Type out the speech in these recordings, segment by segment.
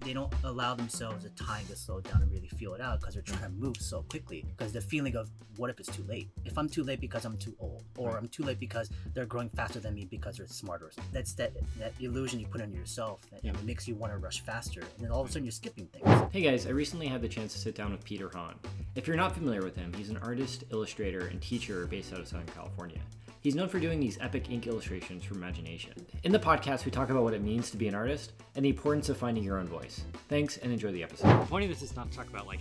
they don't allow themselves the time to slow down and really feel it out because they're trying to move so quickly. Because the feeling of what if it's too late? If I'm too late because I'm too old, or I'm too late because they're growing faster than me because they're smarter. That's that illusion you put on yourself that it makes you want to rush faster, and then all of a sudden you're skipping things. Hey guys, I recently had the chance to sit down with Peter Hahn. If you're not familiar with him, he's an artist, illustrator, and teacher based out of Southern California. He's known for doing these epic ink illustrations from imagination. In the podcast, we talk about what it means to be an artist and the importance of finding your own voice. Thanks, and enjoy the episode. The point of this is not to talk about like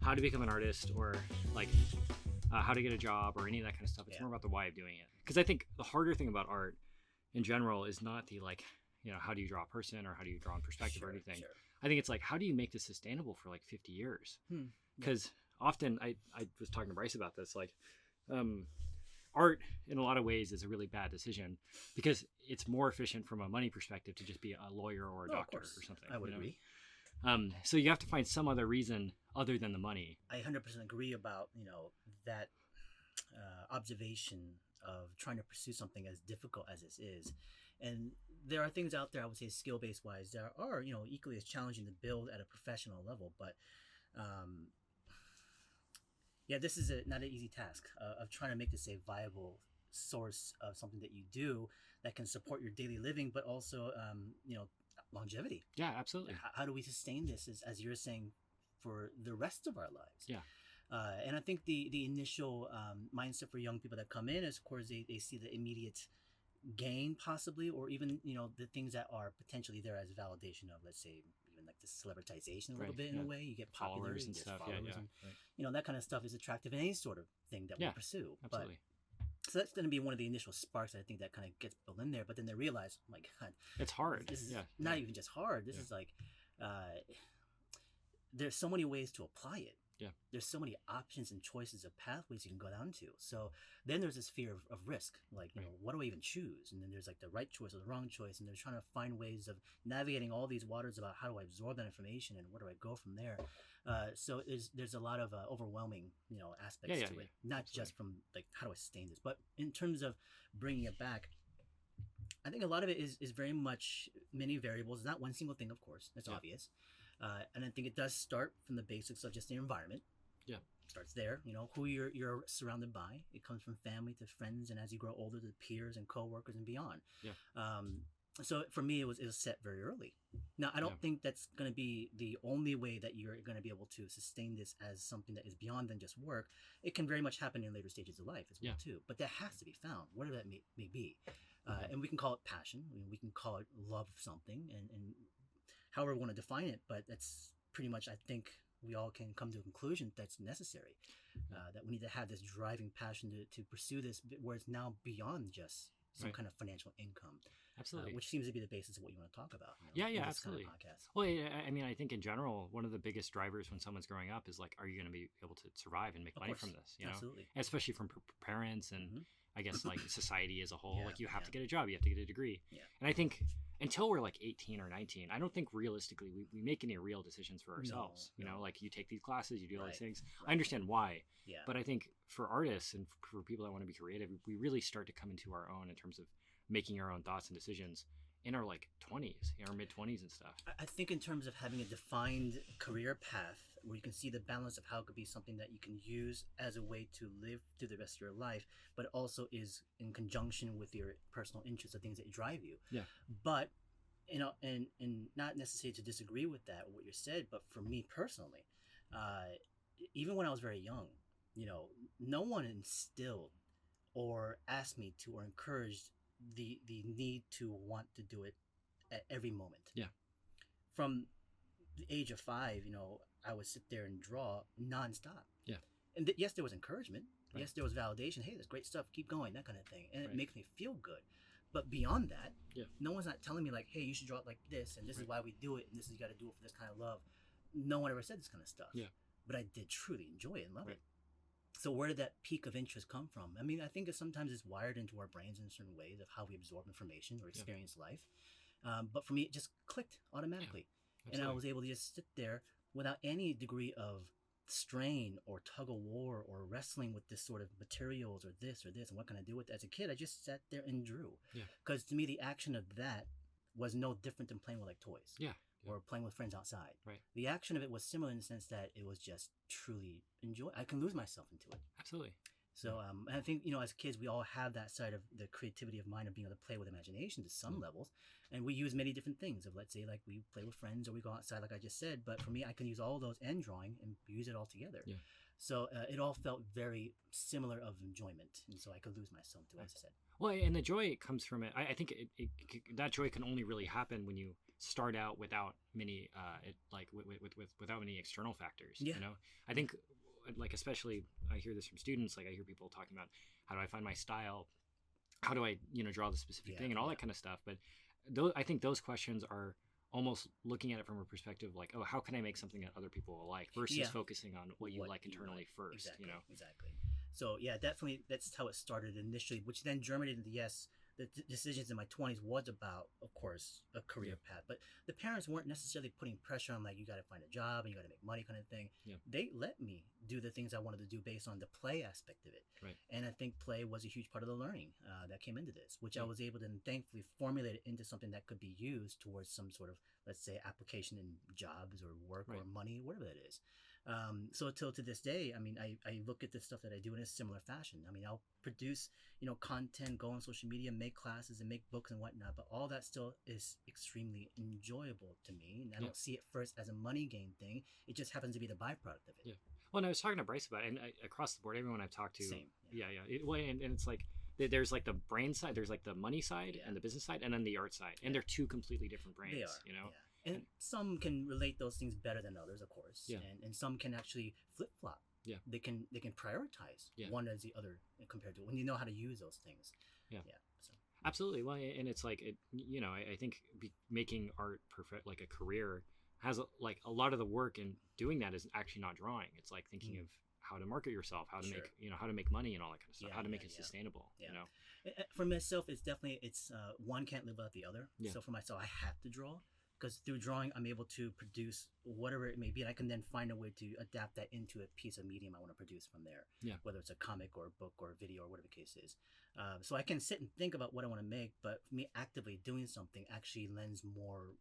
how to become an artist or like how to get a job or any of that kind of stuff. It's more about the why of doing it. Because I think the harder thing about art in general is not the like, you know, how do you draw a person or how do you draw in perspective or anything. Sure. I think it's like, how do you make this sustainable for like 50 years? Because often I was talking to Bryce about this, like, art in a lot of ways is a really bad decision because it's more efficient from a money perspective to just be a lawyer or a doctor or something. I would agree. So you have to find some other reason other than the money. I 100% agree about, that observation of trying to pursue something as difficult as this is. And there are things out there, I would say skill-based wise, that are, equally as challenging to build at a professional level. But this is not an easy task of trying to make this a viable source of something that you do that can support your daily living, but also, longevity. Yeah, absolutely. How do we sustain this, as you're saying, for the rest of our lives? Yeah. And I think the initial mindset for young people that come in is, of course, they see the immediate gain possibly, or even, the things that are potentially there as validation of, let's say, even like the celebritization a little bit in a way. You get popular followers and stuff. And, that kind of stuff is attractive in any sort of thing that we pursue. Absolutely. So that's going to be one of the initial sparks, I think, that kind of gets built in there. But then they realize, oh my God, it's hard. This is not even just hard. This is like, there's so many ways to apply it. Yeah. There's so many options and choices of pathways you can go down to. So then there's this fear of risk. Like, what do I even choose? And then there's like the right choice or the wrong choice. And they're trying to find ways of navigating all these waters about how do I absorb that information and where do I go from there? So there's a lot of overwhelming, aspects to it. Not just from like, how do I sustain this? But in terms of bringing it back, I think a lot of it is very much many variables. It's not one single thing, of course. That's obvious. And I think it does start from the basics of just the environment. Yeah. Starts there, who you're surrounded by. It comes from family to friends, and as you grow older, to peers and coworkers and beyond. Yeah. So for me, it was set very early. Now, I don't think that's going to be the only way that you're going to be able to sustain this as something that is beyond than just work. It can very much happen in later stages of life as well, too. But that has to be found, whatever that may be. And we can call it passion. We can call it love of something, and however we want to define it, but that's pretty much, I think, we all can come to a conclusion that's necessary, that we need to have this driving passion to pursue this, where it's now beyond just some kind of financial income. Absolutely. Which seems to be the basis of what you want to talk about. Absolutely. Kind of podcast. Well, I mean, I think in general, one of the biggest drivers when someone's growing up is like, are you going to be able to survive and make money from this? Absolutely. Especially from parents and I guess like society as a whole, like you have to get a job, you have to get a degree. Yeah. And I think until we're like 18 or 19, I don't think realistically we make any real decisions for ourselves. Like you take these classes, you do all these things. I understand why, but I think for artists and for people that want to be creative, we really start to come into our own in terms of making our own thoughts and decisions in our like 20s, in our mid 20s and stuff. I think in terms of having a defined career path where you can see the balance of how it could be something that you can use as a way to live through the rest of your life, but also is in conjunction with your personal interests, the things that drive you. Yeah. But, and not necessarily to disagree with that, what you said, but for me personally, even when I was very young, no one instilled or asked me to or encouraged the need to want to do it at every moment. Yeah. From the age of 5, I would sit there and draw nonstop. Yeah. And yes, there was encouragement. Right. Yes, there was validation. Hey, that's great stuff. Keep going, that kind of thing. And it makes me feel good. But beyond that, no one's not telling me like, hey, you should draw it like this, and this is why we do it, and this is you got to do it for this kind of love. No one ever said this kind of stuff. Yeah. But I did truly enjoy it and love it. So where did that peak of interest come from? I mean, I think sometimes it's wired into our brains in certain ways of how we absorb information or experience life. But for me, it just clicked automatically. Yeah, and I was able to just sit there without any degree of strain or tug of war or wrestling with this sort of materials or this and what can I do with it. As a kid, I just sat there and drew. Because to me, the action of that was no different than playing with like toys. Yeah. or playing with friends outside. Right. The action of it was similar in the sense that it was just truly enjoy. I can lose myself into it. Absolutely. So and I think, as kids, we all have that side of the creativity of mind of being able to play with imagination to some levels. And we use many different things of, let's say, like we play with friends or we go outside, like I just said. But for me, I can use all those and drawing and use it all together. Yeah. So it all felt very similar of enjoyment. And so I could lose myself to it, as I said. Well, and the joy comes from it. I think that joy can only really happen when you start out without many, without any external factors. Yeah. I think, like, especially I hear this from students. Like, I hear people talking about, how do I find my style? How do I, draw the specific thing and all that kind of stuff. But I think those questions are almost looking at it from a perspective like, oh, how can I make something that other people will like, versus focusing on what you like internally first. Exactly. So yeah, definitely that's how it started initially, which then germinated into, yes, the decisions in my 20s was about, of course, a career path. But the parents weren't necessarily putting pressure on, like, you got to find a job and you got to make money kind of thing. Yeah. They let me do the things I wanted to do based on the play aspect of it. Right. And I think play was a huge part of the learning that came into this, which I was able to thankfully formulate it into something that could be used towards some sort of, let's say, application in jobs or work or money, whatever it is. So till to this day, I mean, I look at the stuff that I do in a similar fashion. I mean, I'll produce, content, go on social media, make classes and make books and whatnot, but all that still is extremely enjoyable to me. And I don't see it first as a money gain thing. It just happens to be the byproduct of it. Yeah. Well, and I was talking to Bryce about it, and across the board, everyone I've talked to, Same. And it's like, there's like the brain side, there's like the money side and the business side, and then the art side, and they're two completely different brains. They are. Yeah. And some can relate those things better than others, of course. Yeah. And some can actually flip flop. Yeah. They can prioritize one as the other compared to when you know how to use those things. Yeah. Yeah. So. Absolutely. Well, and it's like, I think making art perfect, like a career, has like a lot of the work in doing that is actually not drawing. It's like thinking of how to market yourself, how to make, how to make money and all that kind of stuff, how to make it sustainable. For myself, it's definitely, one can't live without the other. Yeah. So for myself, I have to draw, because through drawing, I'm able to produce whatever it may be, and I can then find a way to adapt that into a piece of medium I want to produce from there. Yeah. Whether it's a comic or a book or a video or whatever the case is. So I can sit and think about what I want to make, but me actively doing something actually lends more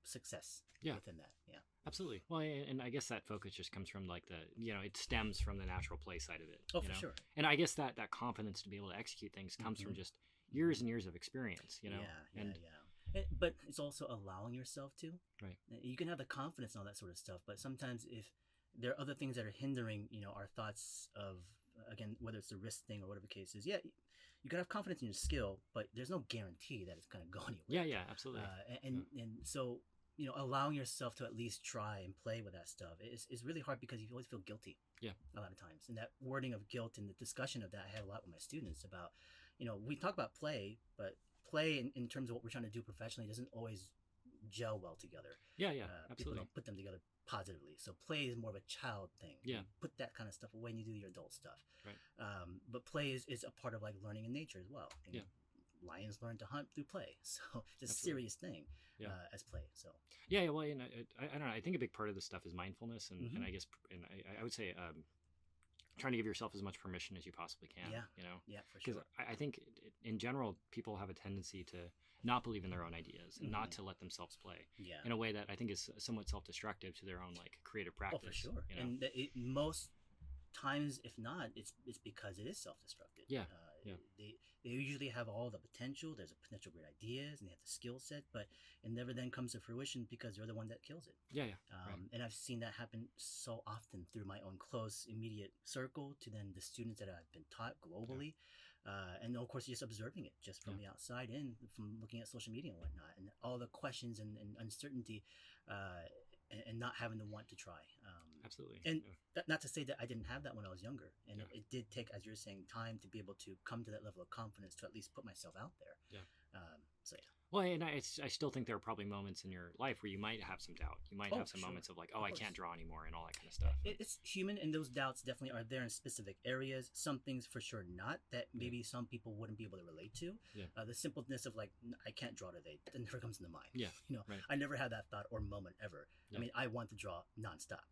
success within that. Yeah. Absolutely. Well, and I guess that focus just comes from like it stems from the natural play side of it. Oh, for sure. And I guess that confidence to be able to execute things comes from just years and years of experience, But it's also allowing yourself to. Right. You can have the confidence and all that sort of stuff, but sometimes if there are other things that are hindering, our thoughts of, again, whether it's the risk thing or whatever the case is, you can have confidence in your skill, but there's no guarantee that it's going to go anywhere. Yeah, absolutely. And so, allowing yourself to at least try and play with that stuff is really hard, because you always feel guilty. Yeah. A lot of times. And that wording of guilt and the discussion of that, I have a lot with my students about, we talk about play, but play in terms of what we're trying to do professionally doesn't always gel well together. Yeah, People absolutely. don't put them together positively. So play is more of a child thing. Yeah. You put that kind of stuff away and you do your adult stuff. Right. But play is a part of like learning in nature as well. Lions learn to hunt through play, so it's a serious thing as play. So well, I don't know. I think a big part of this stuff is mindfulness, and I guess, and I would say trying to give yourself as much permission as you possibly can. Yeah, for sure. Because I think in general, people have a tendency to not believe in their own ideas and not to let themselves play in a way that I think is somewhat self-destructive to their own like creative practice. Oh, for sure. And most times, if not, it's because it is self-destructive. They usually have all the potential. There's a potential great ideas, and they have the skill set, but it never then comes to fruition because they're the one that kills it. Right. And I've seen that happen so often through my own close, immediate circle, to then the students that I've been taught globally. And of course, just observing it just from the outside in, from looking at social media and whatnot, and all the questions and uncertainty, and not having the want to try. Absolutely. And not to say that I didn't have that when I was younger. And it did take, as you're saying, time to be able to come to that level of confidence to at least put myself out there. So Well, and I still think there are probably moments in your life where you might have some doubt. You might have some moments of like, I can't draw anymore and all that kind of stuff. It's human, and those doubts definitely are there in specific areas. Some things for sure not, that maybe some people wouldn't be able to relate to. The simpleness of like, I can't draw today, that never comes into mind. I never had that thought or moment ever. I mean, I want to draw nonstop.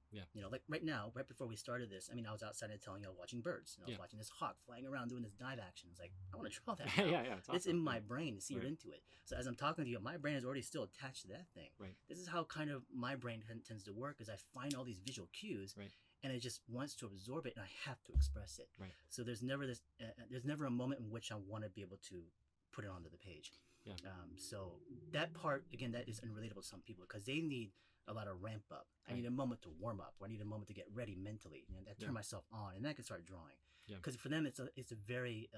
Like right now, right before we started this, I mean, I was outside and telling you I was watching birds. And I was watching this hawk flying around doing this dive action. It's like, I want to draw that now. It's awesome. It's in my brain, seared into it. So as I'm talking to you, my brain is already still attached to that thing. Right. This is how kind of my brain tends to work, is I find all these visual cues, Right. and it just wants to absorb it, and I have to express it. Right. So there's never a moment in which I want to be able to put it onto the page. Yeah. So that part, again, that is unrelatable to some people, because they need a lot of ramp up. I Right. need a moment to warm up, or I need a moment to get ready mentally, and I turn myself on, and then I can start drawing. Because for them, it's a very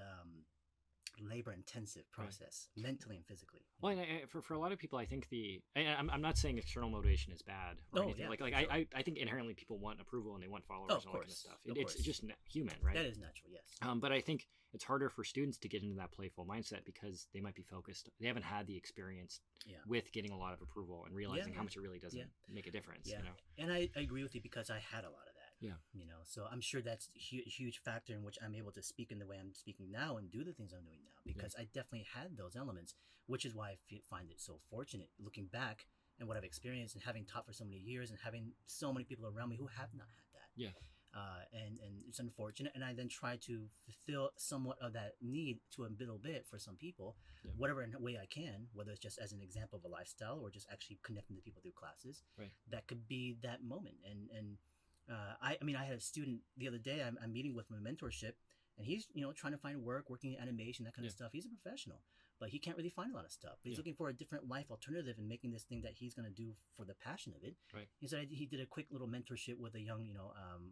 labor intensive process, mentally and physically. Well, and for a lot of people, I think I'm not saying external motivation is bad or anything. Yeah, sure. I think inherently people want approval and they want followers and all that kind of stuff. It's just human, right? That is natural, yes. But I think it's harder for students to get into that playful mindset because they might be focused. They haven't had the experience with getting a lot of approval and realizing how much it really doesn't make a difference. Yeah. You know? And I agree with you, because I had a lot of that. Yeah. You know, so I'm sure that's a huge factor in which I'm able to speak in the way I'm speaking now and do the things I'm doing now, because I definitely had those elements, which is why I find it so fortunate looking back and what I've experienced and having taught for so many years and having so many people around me who have not had that. Yeah. And it's unfortunate, and I then try to fulfill somewhat of that need to a little bit for some people, whatever way I can, whether it's just as an example of a lifestyle or just actually connecting to people through classes. Right. That could be that moment. And I mean, I had a student the other day. I'm meeting with my mentorship, and he's trying to find work, working in animation, that kind of stuff. He's a professional, but he can't really find a lot of stuff. But he's looking for a different life alternative and making this thing that he's going to do for the passion of it. Right. He said he did a quick little mentorship with a young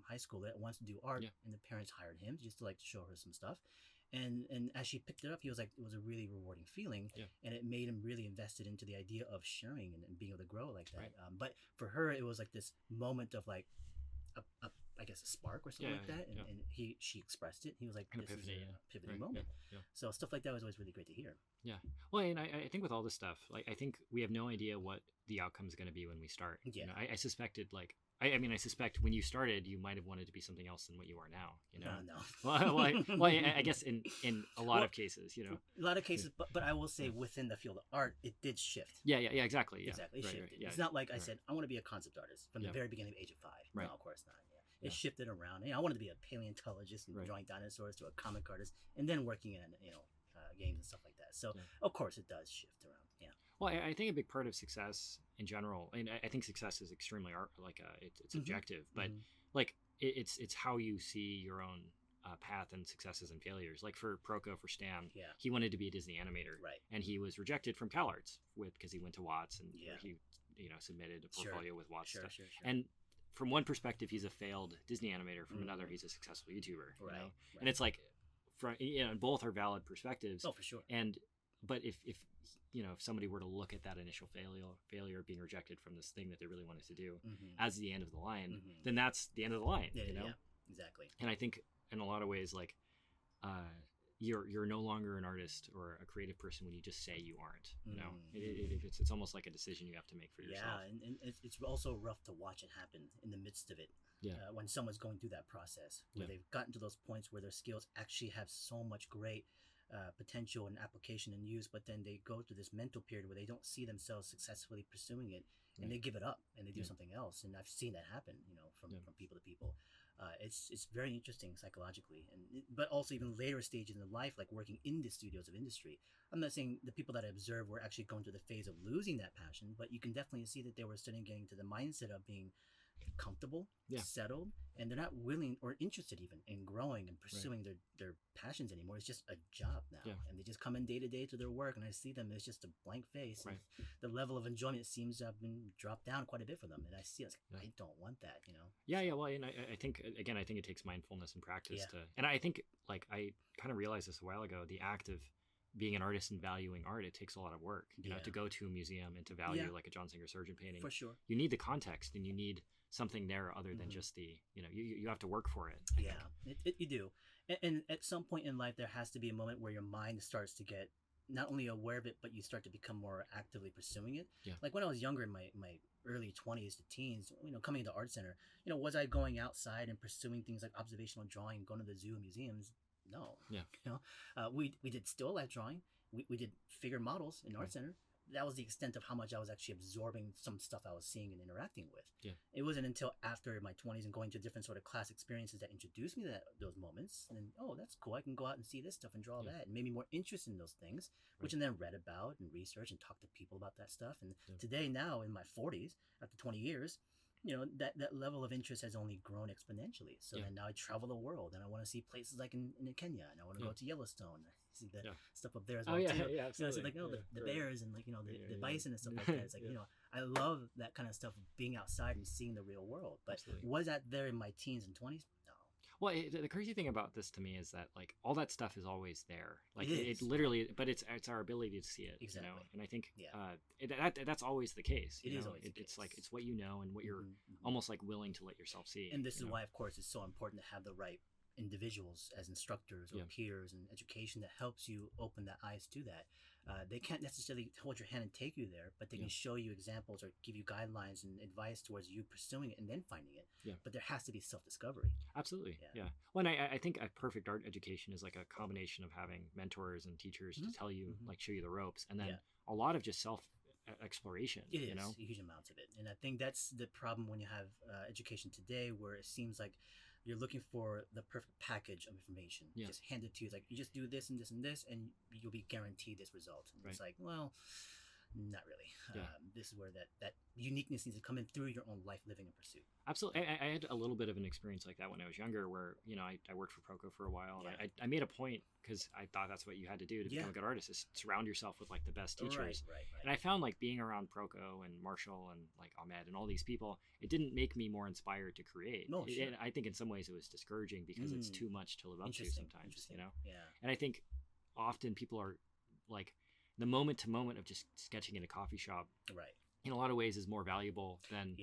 high schooler that wants to do art, and the parents hired him just to show her some stuff. And as she picked it up, he was like, it was a really rewarding feeling, and it made him really invested into the idea of sharing and being able to grow like that. Right. But for her, it was like this moment of like I guess a spark or something like that, and she expressed it. He was like, An this epiphany, is a pivoting Right. moment. Yeah. So stuff like that was always really great to hear. Yeah. Well, and I think with all this stuff, I think we have no idea what the outcome is going to be when we start. Yeah. I suspected I suspect when you started, you might have wanted to be something else than what you are now. No. Well, I guess in a lot of cases, A lot of cases, but I will say within the field of art, it did shift. Yeah, exactly. Yeah. Exactly, it shifted. Yeah. It's not like I said, I want to be a concept artist from the very beginning of age of 5. Right. No, of course not. Yeah. It shifted around. I wanted to be a paleontologist and drawing dinosaurs to a comic artist, and then working in games and stuff like that. So of course it does shift around. Yeah. Well, I think a big part of success in general, and I think success is extremely it's objective, but it's how you see your own path and successes and failures. Like for for Stan, he wanted to be a Disney animator, right? And he was rejected from CalArts because he went to Watts and he submitted a portfolio with Watts stuff. Sure. And from one perspective, he's a failed Disney animator. From another, he's a successful YouTuber. Right. And it's like, both are valid perspectives. Oh, for sure. But if somebody were to look at that initial failure being rejected from this thing that they really wanted to do as the end of the line, then that's the end of the line. Yeah, exactly. And I think in a lot of ways, you're no longer an artist or a creative person when you just say you aren't. It's almost like a decision you have to make for yourself. Yeah, and it's also rough to watch it happen in the midst of it. Yeah. When someone's going through that process where they've gotten to those points where their skills actually have so much great potential and application and use, but then they go through this mental period where they don't see themselves successfully pursuing it, and they give it up and they do something else. And I've seen that happen, from people to people. It's very interesting psychologically, but also even later stages in life, like working in the studios of industry. I'm not saying the people that I observed were actually going through the phase of losing that passion, but you can definitely see that they were starting getting to the mindset of being comfortable, settled, and they're not willing or interested even in growing and pursuing their passions anymore. It's just a job now, and they just come in day to day to their work, and I see them as just a blank face. Right. The level of enjoyment seems to have been dropped down quite a bit for them, and I see it. I don't want that, Yeah. Well, and I think it takes mindfulness and practice to, and I think I kind of realized this a while ago. The act of being an artist and valuing art, it takes a lot of work. To go to a museum and to value like a John Singer Sargent painting. For sure, you need the context and you need something there other than just the you have to work for it. You do, and at some point in life there has to be a moment where your mind starts to get not only aware of it, but you start to become more actively pursuing it. Like when I was younger, in my early 20s to teens, coming into art center, was I going outside and pursuing things like observational drawing, going to the zoo and museums? No. We did still life drawing, we did figure models in art center. That was the extent of how much I was actually absorbing some stuff I was seeing and interacting with. It wasn't until after my 20s and going to different sort of class experiences that introduced me to those moments. And then, oh, that's cool. I can go out and see this stuff and draw that, and made me more interested in those things, which I then read about and researched and talked to people about that stuff. And today, now in my 40s, after 20 years, that level of interest has only grown exponentially. So then now I travel the world, and I want to see places like in Kenya, and I want to go to Yellowstone, see the stuff up there as well too. It's like the bears and the bison and stuff like that. It's like I love that kind of stuff, being outside and seeing the real world. But was that there in my teens and 20s? No. Well, the crazy thing about this to me is that like all that stuff is always there. Like it literally, but it's our ability to see it. Exactly. And I think that's always the case. It is always the case. It's like it's what you know and what you're almost like willing to let yourself see. And this is why, of course, it's so important to have the right individuals as instructors or peers and education that helps you open the eyes to that. They can't necessarily hold your hand and take you there, but they can show you examples or give you guidelines and advice towards you pursuing it and then finding it. But there has to be self-discovery. Absolutely. Well, and I think a perfect art education is like a combination of having mentors and teachers to tell you, like show you the ropes, and then a lot of just self exploration. It is huge amounts of it. And I think that's the problem when you have education today, where it seems like you're looking for the perfect package of information. Just hand it to you. It's like, you just do this and this and this, and you'll be guaranteed this result. And it's like, well, not really. This is where that uniqueness needs to come in through your own life living and pursuit. Absolutely. I had a little bit of an experience like that when I was younger, where I worked for Proco for a while, and I made a point, because I thought that's what you had to do to become a good artist, is surround yourself with like the best teachers. Right. And I found like being around Proco and Marshall and like Ahmed and all these people, it didn't make me more inspired to create. No, sure. And I think in some ways it was discouraging, because it's too much to live up to sometimes. Yeah. And I think often people are like, the moment to moment of just sketching in a coffee shop, in a lot of ways is more valuable than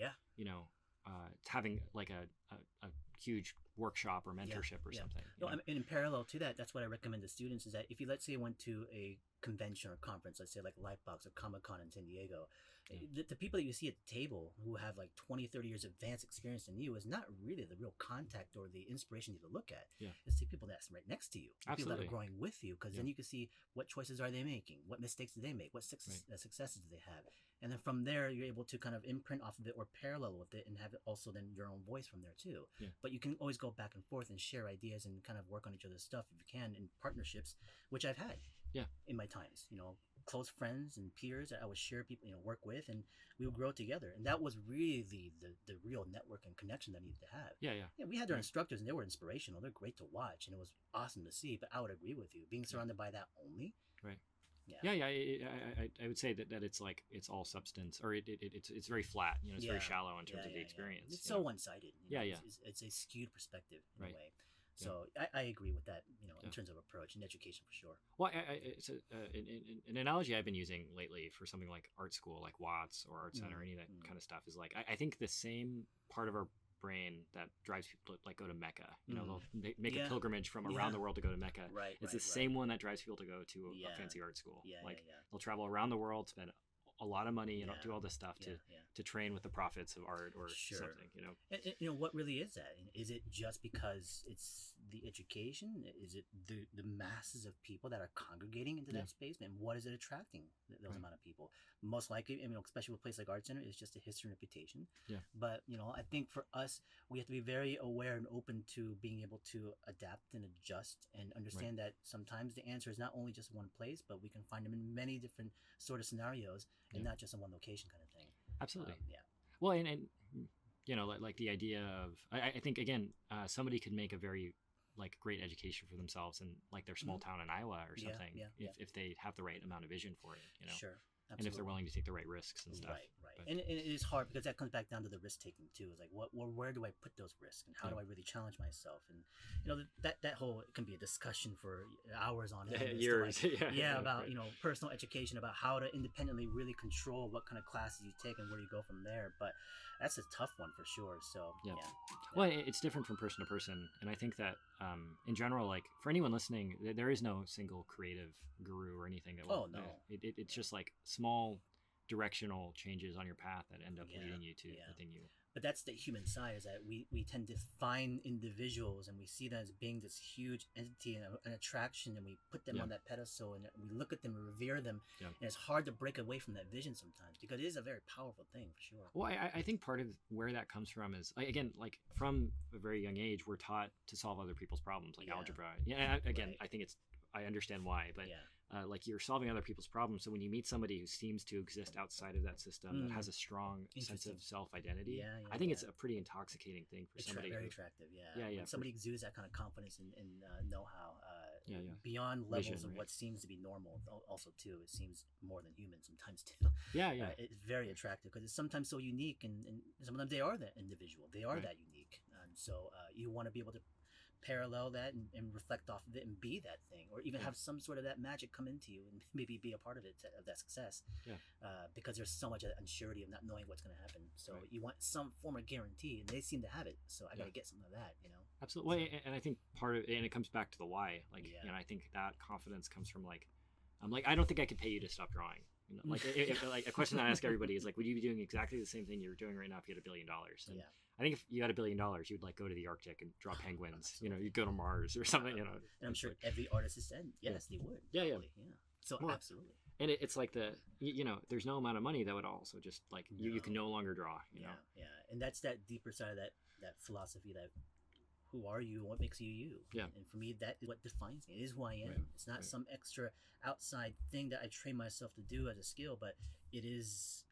having like a huge workshop or mentorship or something. No, and in parallel to that, that's what I recommend to students, is that if you, let's say, went to a convention or conference, let's say like Lightbox or Comic-Con in San Diego, the people that you see at the table who have like 20, 30 years advanced experience than you is not really the real contact or the inspiration you to look at. It's the people that's right next to you, the people that are growing with you, because then you can see what choices are they making, what mistakes do they make, what successes do they have, and then from there you're able to kind of imprint off of it or parallel with it, and have it also then your own voice from there too. But you can always go back and forth and share ideas and kind of work on each other's stuff if you can, in partnerships, which I've had in my times. Close friends and peers that I would share people, work with, and we would grow together. And that was really the real network and connection that I needed to have. Yeah, we had our instructors, and they were inspirational. They're great to watch, and it was awesome to see. But I would agree with you, being surrounded by that only. Right. I would say that it's like, it's all substance, or it's very flat. It's very shallow in terms of the experience. It's so one-sided. Yeah. It's a skewed perspective in a way. So I agree with that, in terms of approach and education for sure. Well, it's an analogy I've been using lately for something like art school, like Watts or Art Center, any of that kind of stuff, is like, I think the same part of our brain that drives people to like go to Mecca, they'll make a pilgrimage from around the world to go to Mecca. It's the same one that drives people to go to a fancy art school. They'll travel around the world, spend a lot of money and do all this stuff to train with the prophets of art or something. And what really is that? Is it just because it's the education? Is it the masses of people that are congregating into that space? And what is it attracting those amount of people? Most likely, especially with a place like Art Center, it's just a history and reputation. But I think for us, we have to be very aware and open to being able to adapt and adjust, and understand that sometimes the answer is not only just one place, but we can find them in many different sort of scenarios, and not just in one location kind of thing. Absolutely. Well, and like the idea of, I think again, somebody could make a very like great education for themselves in like their small town in Iowa or something, if they have the right amount of vision for it. Sure. Absolutely. And if they're willing to take the right risks and stuff. Right. And it is hard, because that comes back down to the risk taking too. It's like, where do I put those risks, and how do I really challenge myself? And that whole, it can be a discussion for hours on end. Years. About personal education, about how to independently really control what kind of classes you take and where you go from there. But that's a tough one for sure. So well, it's different from person to person, and I think that in general, like for anyone listening, there is no single creative guru or anything that will, it's just like small directional changes on your path that end up leading you to the thing you But that's the human side, is that we tend to find individuals and we see them as being this huge entity and an attraction, and we put them on that pedestal and we look at them and revere them. And it's hard to break away from that vision sometimes, because it is a very powerful thing, for sure. Well, I think part of where that comes from is, again, like from a very young age, we're taught to solve other people's problems, like algebra. Again, I think I understand why, but like you're solving other people's problems. So when you meet somebody who seems to exist outside of that system, that has a strong sense of self-identity, I think it's a pretty intoxicating thing for somebody. Very attractive, when somebody exudes that kind of confidence and know-how, beyond levels of what seems to be normal. Also, too, it seems more than human sometimes too. It's very attractive because it's sometimes so unique, and sometimes they are that individual. They are that unique, and so you want to be able to parallel that and reflect off of it and be that thing, or even have some sort of that magic come into you and maybe be a part of it, of that success, because there's so much unsurety of not knowing what's going to happen. So you want some form of guarantee, and they seem to have it, so I gotta get some of that, Absolutely. And I think part of it, and it comes back to the why, like I think that confidence comes from like, I'm like, I don't think I could pay you to stop drawing. Like like a question I ask everybody is like, would you be doing exactly the same thing you're doing right now if you had $1 billion? And I think if you had $1 billion, you'd like go to the Arctic and draw penguins. You'd go to Mars or something. And I'm sure every artist has said yes, they would. Yeah. So absolutely. And it's like there's no amount of money that would also just like you can no longer draw. You know. And that's that deeper side of that philosophy, that who are you, what makes you you. And for me, that is what defines me. It is who I am. It's not some extra outside thing that I train myself to do as a skill, but it is,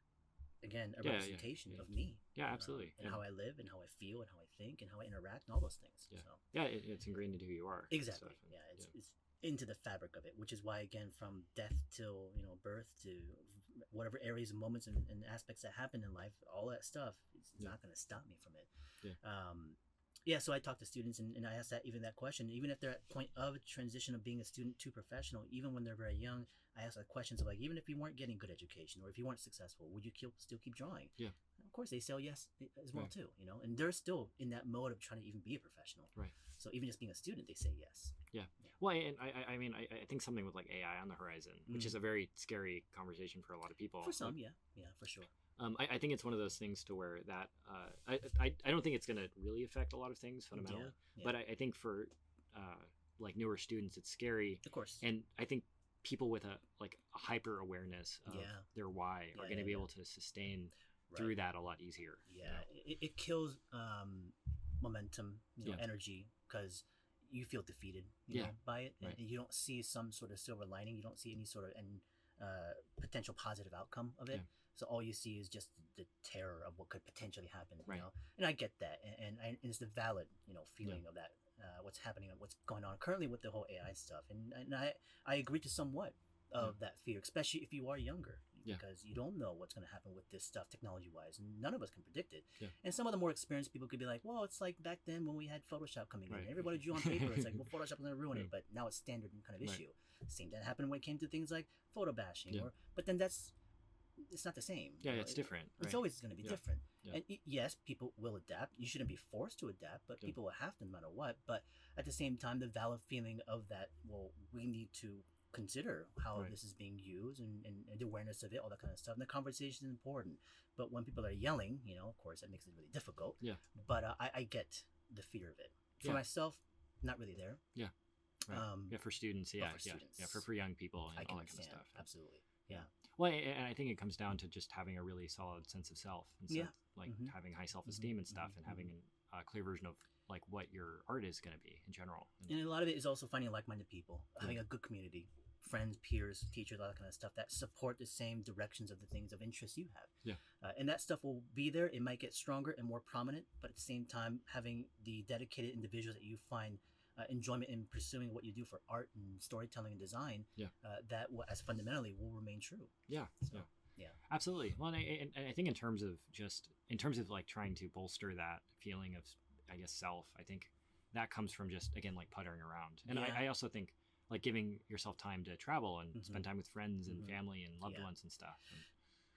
again, a representation of me. Absolutely. And how I live and how I feel and how I think and how I interact and all those things. It's ingrained into who you are. Exactly. It's into the fabric of it, which is why, again, from death till birth to whatever areas and moments and aspects that happen in life, all that stuff is not going to stop me from it. So I talk to students and I ask that question, even if they're at the point of transition of being a student to professional, even when they're very young, I ask questions of like, even if you weren't getting good education or if you weren't successful, would you still keep drawing? Of course, they say yes as well too, and they're still in that mode of trying to even be a professional. So even just being a student, they say yes. Well, and I mean, I think something with like AI on the horizon, which is a very scary conversation for a lot of people. For some, for sure. I think it's one of those things to where that I don't think it's going to really affect a lot of things fundamentally, but I think for like newer students, it's scary. Of course. And I think people with a hyper awareness of their why are going to be able to sustain through that a lot easier. It kills momentum, energy, because you feel defeated by it, and you don't see some sort of silver lining. You don't see any sort of potential positive outcome of it. So all you see is just the terror of what could potentially happen, and I get that, and it's the valid, feeling of that, what's happening and what's going on currently with the whole AI stuff, and I agree to somewhat of that fear, especially if you are younger, because you don't know what's going to happen with this stuff technology-wise, and none of us can predict it. And some of the more experienced people could be like, well, it's like back then when we had Photoshop coming in, everybody drew on paper. It's like, well, Photoshop is going to ruin it, but now it's standard kind of issue. Same that happened when it came to things like photo bashing, but then it's not the same. It's different. It's always going to be different. And yes, people will adapt. You shouldn't be forced to adapt, but people will have to no matter what. But at the same time, the valid feeling of that, well, we need to consider how this is being used and the awareness of it, all that kind of stuff. And the conversation is important. But when people are yelling, of course, that makes it really difficult. But I get the fear of it. For myself, not really there. For students, for young people and I can all that kind of stuff. Absolutely. Well, and I think it comes down to just having a really solid sense of self, and having high self-esteem and stuff, and having a clear version of like what your art is going to be in general. And a lot of it is also finding like-minded people, having a good community, friends, peers, teachers, all that kind of stuff that support the same directions of the things of interest you have. And that stuff will be there. It might get stronger and more prominent, but at the same time, having the dedicated individuals that you find enjoyment in pursuing what you do for art and storytelling and design, that as fundamentally will remain true. Absolutely. Well, and I think in terms of like trying to bolster that feeling of, I guess, self, I think that comes from just, again, like puttering around. And I also think like giving yourself time to travel and spend time with friends and family and loved ones and stuff.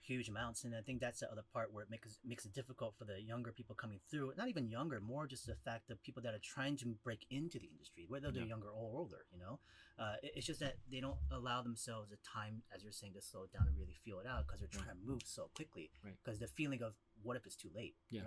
Huge amounts, and I think that's the other part where it makes it difficult for the younger people coming through. Not even younger, more just the fact of people that are trying to break into the industry, whether they're younger or older. It's just that they don't allow themselves the time, as you're saying, to slow down and really feel it out, because they're trying to move so quickly. Because the feeling of what if it's too late? Yeah.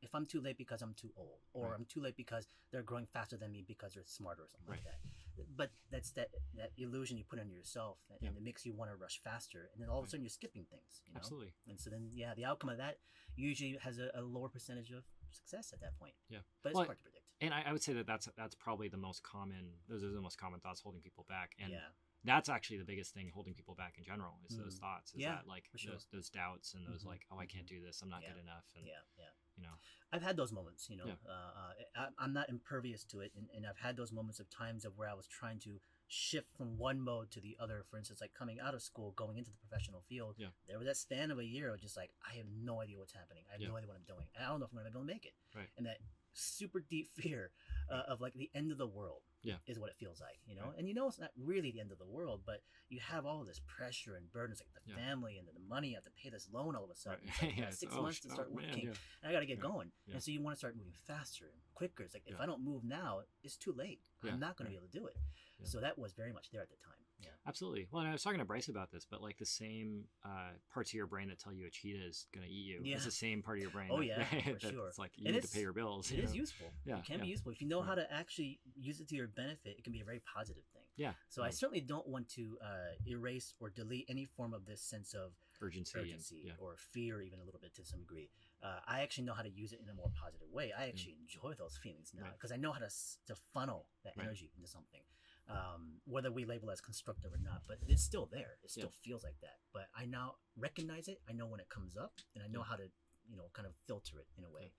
If I'm too late because I'm too old, or Right. I'm too late because they're growing faster than me because they're smarter or something like Right. that. But that's that illusion you put on yourself, and Yeah. it makes you want to rush faster, and then all of a Right. sudden you're skipping things, you know. Absolutely. And so then the outcome of that usually has a lower percentage of success at that point. Yeah. But it's Well, hard to predict. And I would say that's probably the most common. Those are the most common thoughts holding people back, and Yeah. that's actually the biggest thing holding people back in general is those thoughts. Is Yeah, that like for sure. those doubts and those Mhm. like, oh, I can't do this. I'm not Yeah. good enough. And Yeah. you know, I've had those moments, you know. Yeah. I'm not impervious to it, and I've had those moments of times of where I was trying to shift from one mode to the other. For instance, like coming out of school, going into the professional field. Yeah. There was that span of a year of just like, I have no idea what's happening. I have Yeah. no idea what I'm doing. I don't know if I'm going to be able to make it. Right. And that super deep fear of like the end of the world. Yeah. Is what it feels like, you know. Right. And you know it's not really the end of the world, but you have all this pressure and burdens, like the Yeah. family and the money. You have to pay this loan all of a sudden. Right. It's like, you got It's, 6 oh, months to start man, working. yeah. And I got to get Yeah. going. Yeah. And so you want to start moving faster and quicker. It's like, if Yeah. I don't move now, it's too late. Yeah. I'm not going to Right. be able to do it. Yeah. So that was very much there at the time. Yeah. Absolutely. Well, and I was talking to Bryce about this, but like the same parts of your brain that tell you a cheetah is going to eat you. Yeah. It's the same part of your brain. Oh, that, yeah, for that sure. It's like you And need to it's- pay your bills. It you is know? useful. Yeah, It can be yeah. useful. If you know Right. how to actually use it to your benefit, it can be a very positive thing. Yeah. So I Right. certainly don't want to erase or delete any form of this sense of urgency. And, or fear, even a little bit to some degree. I actually know how to use it in a more positive way. I actually enjoy those feelings now Right. because I know how to funnel that Right. energy into something, whether we label it as constructive or not. But it's still there. It still feels like that. But I now recognize it. I know when it comes up, and I know how to, kind of filter it in a way.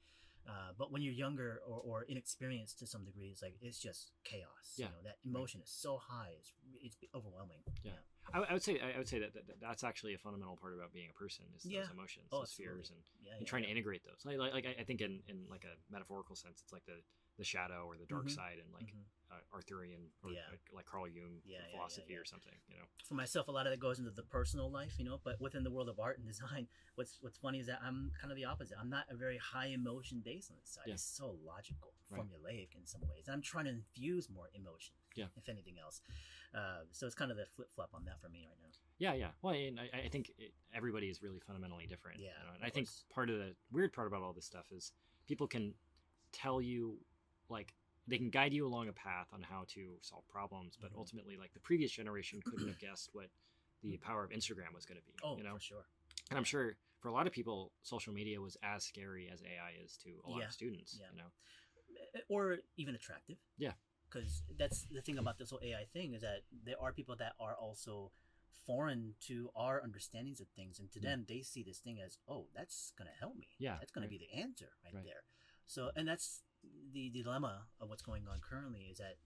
But when you're younger or inexperienced to some degree, it's just chaos. Yeah. That emotion is so high, it's overwhelming. Yeah. I would say that's actually a fundamental part about being a person is those Yeah. emotions, Oh, those fears, absolutely. and trying to integrate those. Like I think in like a metaphorical sense, it's like the shadow or the dark Mhm. side, and like Arthurian or Yeah. like Carl Jung philosophy or something. For myself, a lot of that goes into the personal life, but within the world of art and design, what's funny is that I'm kind of the opposite. I'm not a very high emotion based on this side. Yeah. It's so logical, Right. formulaic in some ways. I'm trying to infuse more emotion, Yeah. if anything else. So it's kind of the flip flop on that for me right now. Yeah. Well, and I think everybody is really fundamentally different. Yeah, And of I think course. part of the weird part about all this stuff is people can tell you, like, they can guide you along a path on how to solve problems, but Mhm. ultimately, like, the previous generation couldn't have guessed what the power of Instagram was going to be. Oh, For sure. And I'm sure for a lot of people, social media was as scary as AI is to a lot Yeah. of students. Yeah. Or even attractive. Yeah. Because that's the thing about this whole AI thing is that there are people that are also foreign to our understandings of things, and to them they see this thing as, oh, that's gonna help me. Yeah, that's gonna right. be the answer right Right. there. So, and that's the dilemma of what's going on currently is that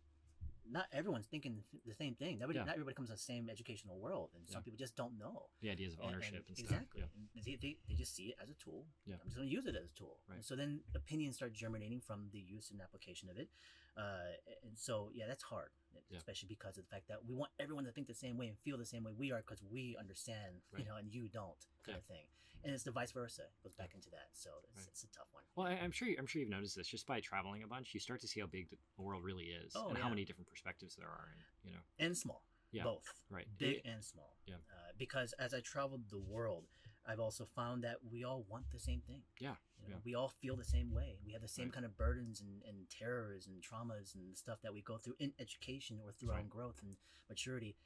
not everyone's thinking the same thing. Not everybody comes from the same educational world, and some Yeah. people just don't know. The ideas of ownership and stuff. Exactly. Yeah. And they just see it as a tool. Yeah. I'm just going to use it as a tool. Right. And so then opinions start germinating from the use and application of it. And so, that's hard, Yeah. especially because of the fact that we want everyone to think the same way and feel the same way we are because we understand, Right. and you don't, kind of thing. And it's the vice versa. It goes back into that. So it's a tough one. Well, I'm sure you've noticed this just by traveling a bunch. You start to see how big the world really is, Oh, and how yeah. many different perspectives there are, and And small. Yeah. Both. Right. Big and small. Yeah. Because as I traveled the world, I've also found that we all want the same thing. Yeah. We all feel the same way. We have the same Right. kind of burdens and terrors and traumas and stuff that we go through in education or through our own growth and maturity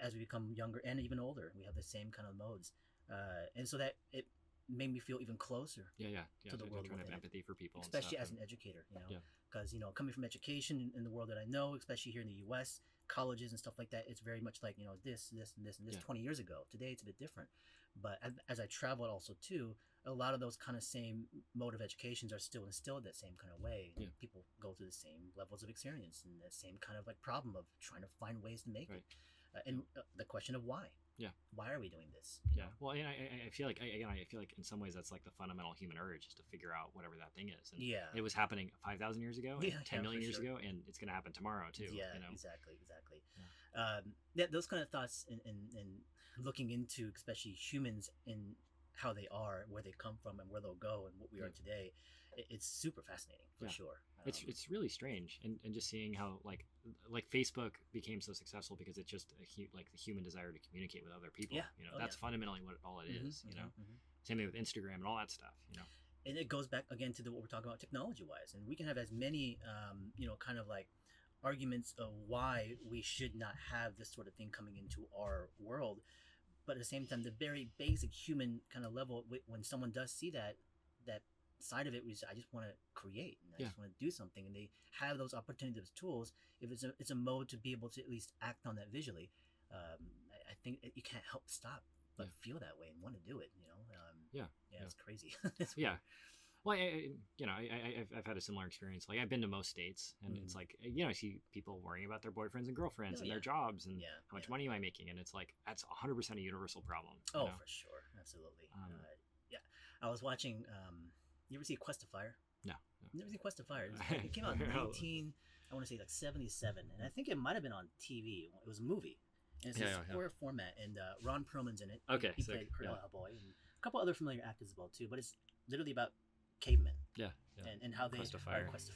as we become younger and even older. We have the same kind of modes. And so that it made me feel even closer, Yeah. to the world trying to have within it. empathy for people, especially and as stuff, an educator, Yeah. because coming from education in the world that I know, especially here in the U.S., colleges and stuff like that, it's very much like this and this and this 20 years ago. Today it's a bit different, but as I traveled also too, a lot of those kind of same mode of educations are still instilled that same kind of way. Yeah. People go through the same levels of experience and the same kind of like problem of trying to find ways to make Right. it, and the question of why. Yeah. Why are we doing this? Yeah. Well, and I feel like I feel like in some ways that's like the fundamental human urge is to figure out whatever that thing is. And Yeah. it was happening 5,000 years ago, and Yeah, 10 million for years sure. ago, and it's going to happen tomorrow too. Yeah, You know? exactly. Those kind of thoughts and looking into especially humans in how they are, where they come from, and where they'll go, and what we are today, it's super fascinating for Yeah. sure. It's really strange, and just seeing how like Facebook became so successful because it's just like the human desire to communicate with other people. Yeah. That's fundamentally what all it is. Same thing with Instagram and all that stuff, you know. And it goes back again to what we're talking about technology wise, and we can have as many kind of like arguments of why we should not have this sort of thing coming into our world, but at the same time the very basic human kind of level, when someone does see that side of it, we say, I just want to create and I just want to do something, and they have those opportunities, those tools. If it's a mode to be able to at least act on that visually, I think you can't help stop but feel that way and want to do it, it's crazy. Well, I've had a similar experience. Like, I've been to most states, and it's like, I see people worrying about their boyfriends and girlfriends and their jobs and how much money am I making, and it's like that's 100% a universal problem. Oh, for sure, absolutely. I was watching. You ever see Quest of Fire? No. You never see Quest of Fire? It came out in 77, and I think it might have been on TV. It was a movie. And it's a horror format, and Ron Perlman's in it. Okay, he played Colonel Hellboy, and a couple other familiar actors as well too. But it's literally about cavemen. And how they Quest of Fire. Quest of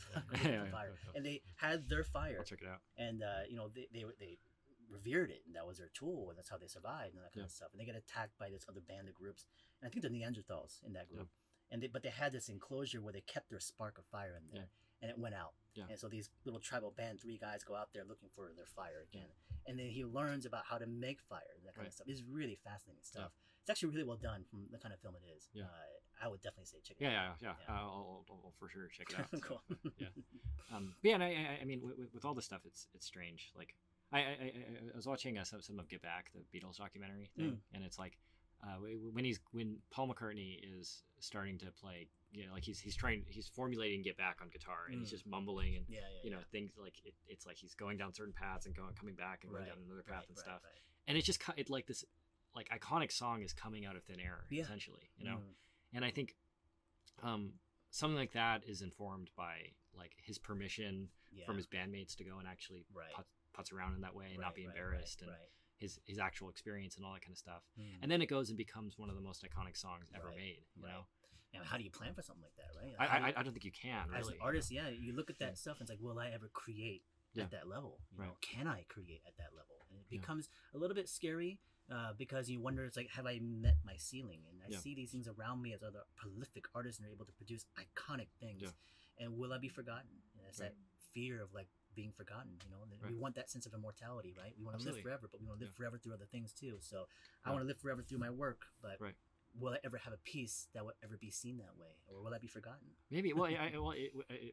Fire. And they had their fire. I'll check it out. And they revered it, and that was their tool, and that's how they survived, and that kind of stuff. And they get attacked by this other band of groups, and I think they're Neanderthals in that group. But they had this enclosure where they kept their spark of fire in there, and it went out. And so these little tribal band, 3 guys go out there looking for their fire again. And then he learns about how to make fire, that kind of stuff. It's really fascinating stuff. It's actually really well done from the kind of film it is. I would definitely say check it out. I'll for sure check it out. Cool. And I mean, with all this stuff, it's strange. Like, I was watching some of Get Back, the Beatles documentary thing, and it's like when Paul McCartney is starting to play, like he's formulating Get Back on guitar, and he's just mumbling and things like it's like he's going down certain paths and coming back and going down another path and stuff. And it's just like this like iconic song is coming out of thin air essentially, and I think something like that is informed by like his permission from his bandmates to go and actually putz around in that way and not be embarrassed and his actual experience and all that kind of stuff. And then it goes and becomes one of the most iconic songs ever made, you know. And how do you plan for something like that, right? I don't think you can really. As an artist, you look at that stuff and it's like, will I ever create at that level? You know, can I create at that level? And it becomes a little bit scary because you wonder, it's like, have I met my ceiling? And I see these things around me as other prolific artists and are able to produce iconic things. And will I be forgotten? And it's that fear of like being forgotten, we want that sense of immortality, right? We want to live forever, but we want to live forever through other things too. So I want to live forever through my work, but will I ever have a piece that will ever be seen that way, or will I be forgotten? Maybe. Well,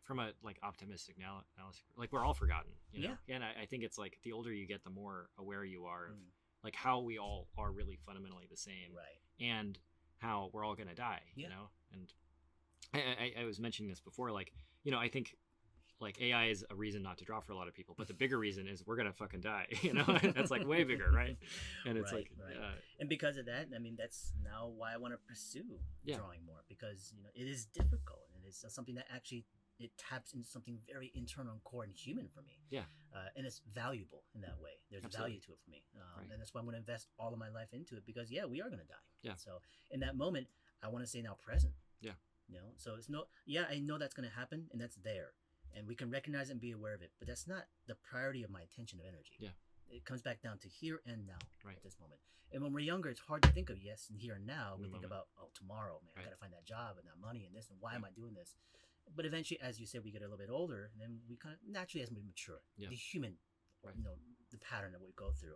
from a like optimistic analysis, like we're all forgotten, you know. And I think it's like the older you get, the more aware you are of like how we all are really fundamentally the same, and how we're all gonna die, you know. And I was mentioning this before, like, I think like AI is a reason not to draw for a lot of people, but the bigger reason is we're gonna fucking die, That's like way bigger, right? And it's and because of that, I mean, that's now why I want to pursue drawing more, because it is difficult, and it's something that actually it taps into something very internal and core and human for me. And it's valuable in that way. There's value to it for me, and that's why I'm going to invest all of my life into it, because we are going to die. So in that moment, I want to say now present. So it's I know that's going to happen, and that's there. And we can recognize it and be aware of it, but that's not the priority of my attention of energy. It comes back down to here and now, at this moment. And when we're younger, it's hard to think of yes and here and now. We think about, tomorrow, man, I got to find that job and that money and this, and why am I doing this? But eventually, as you said, we get a little bit older, and then we kind of naturally, as we mature, the human, the pattern that we go through,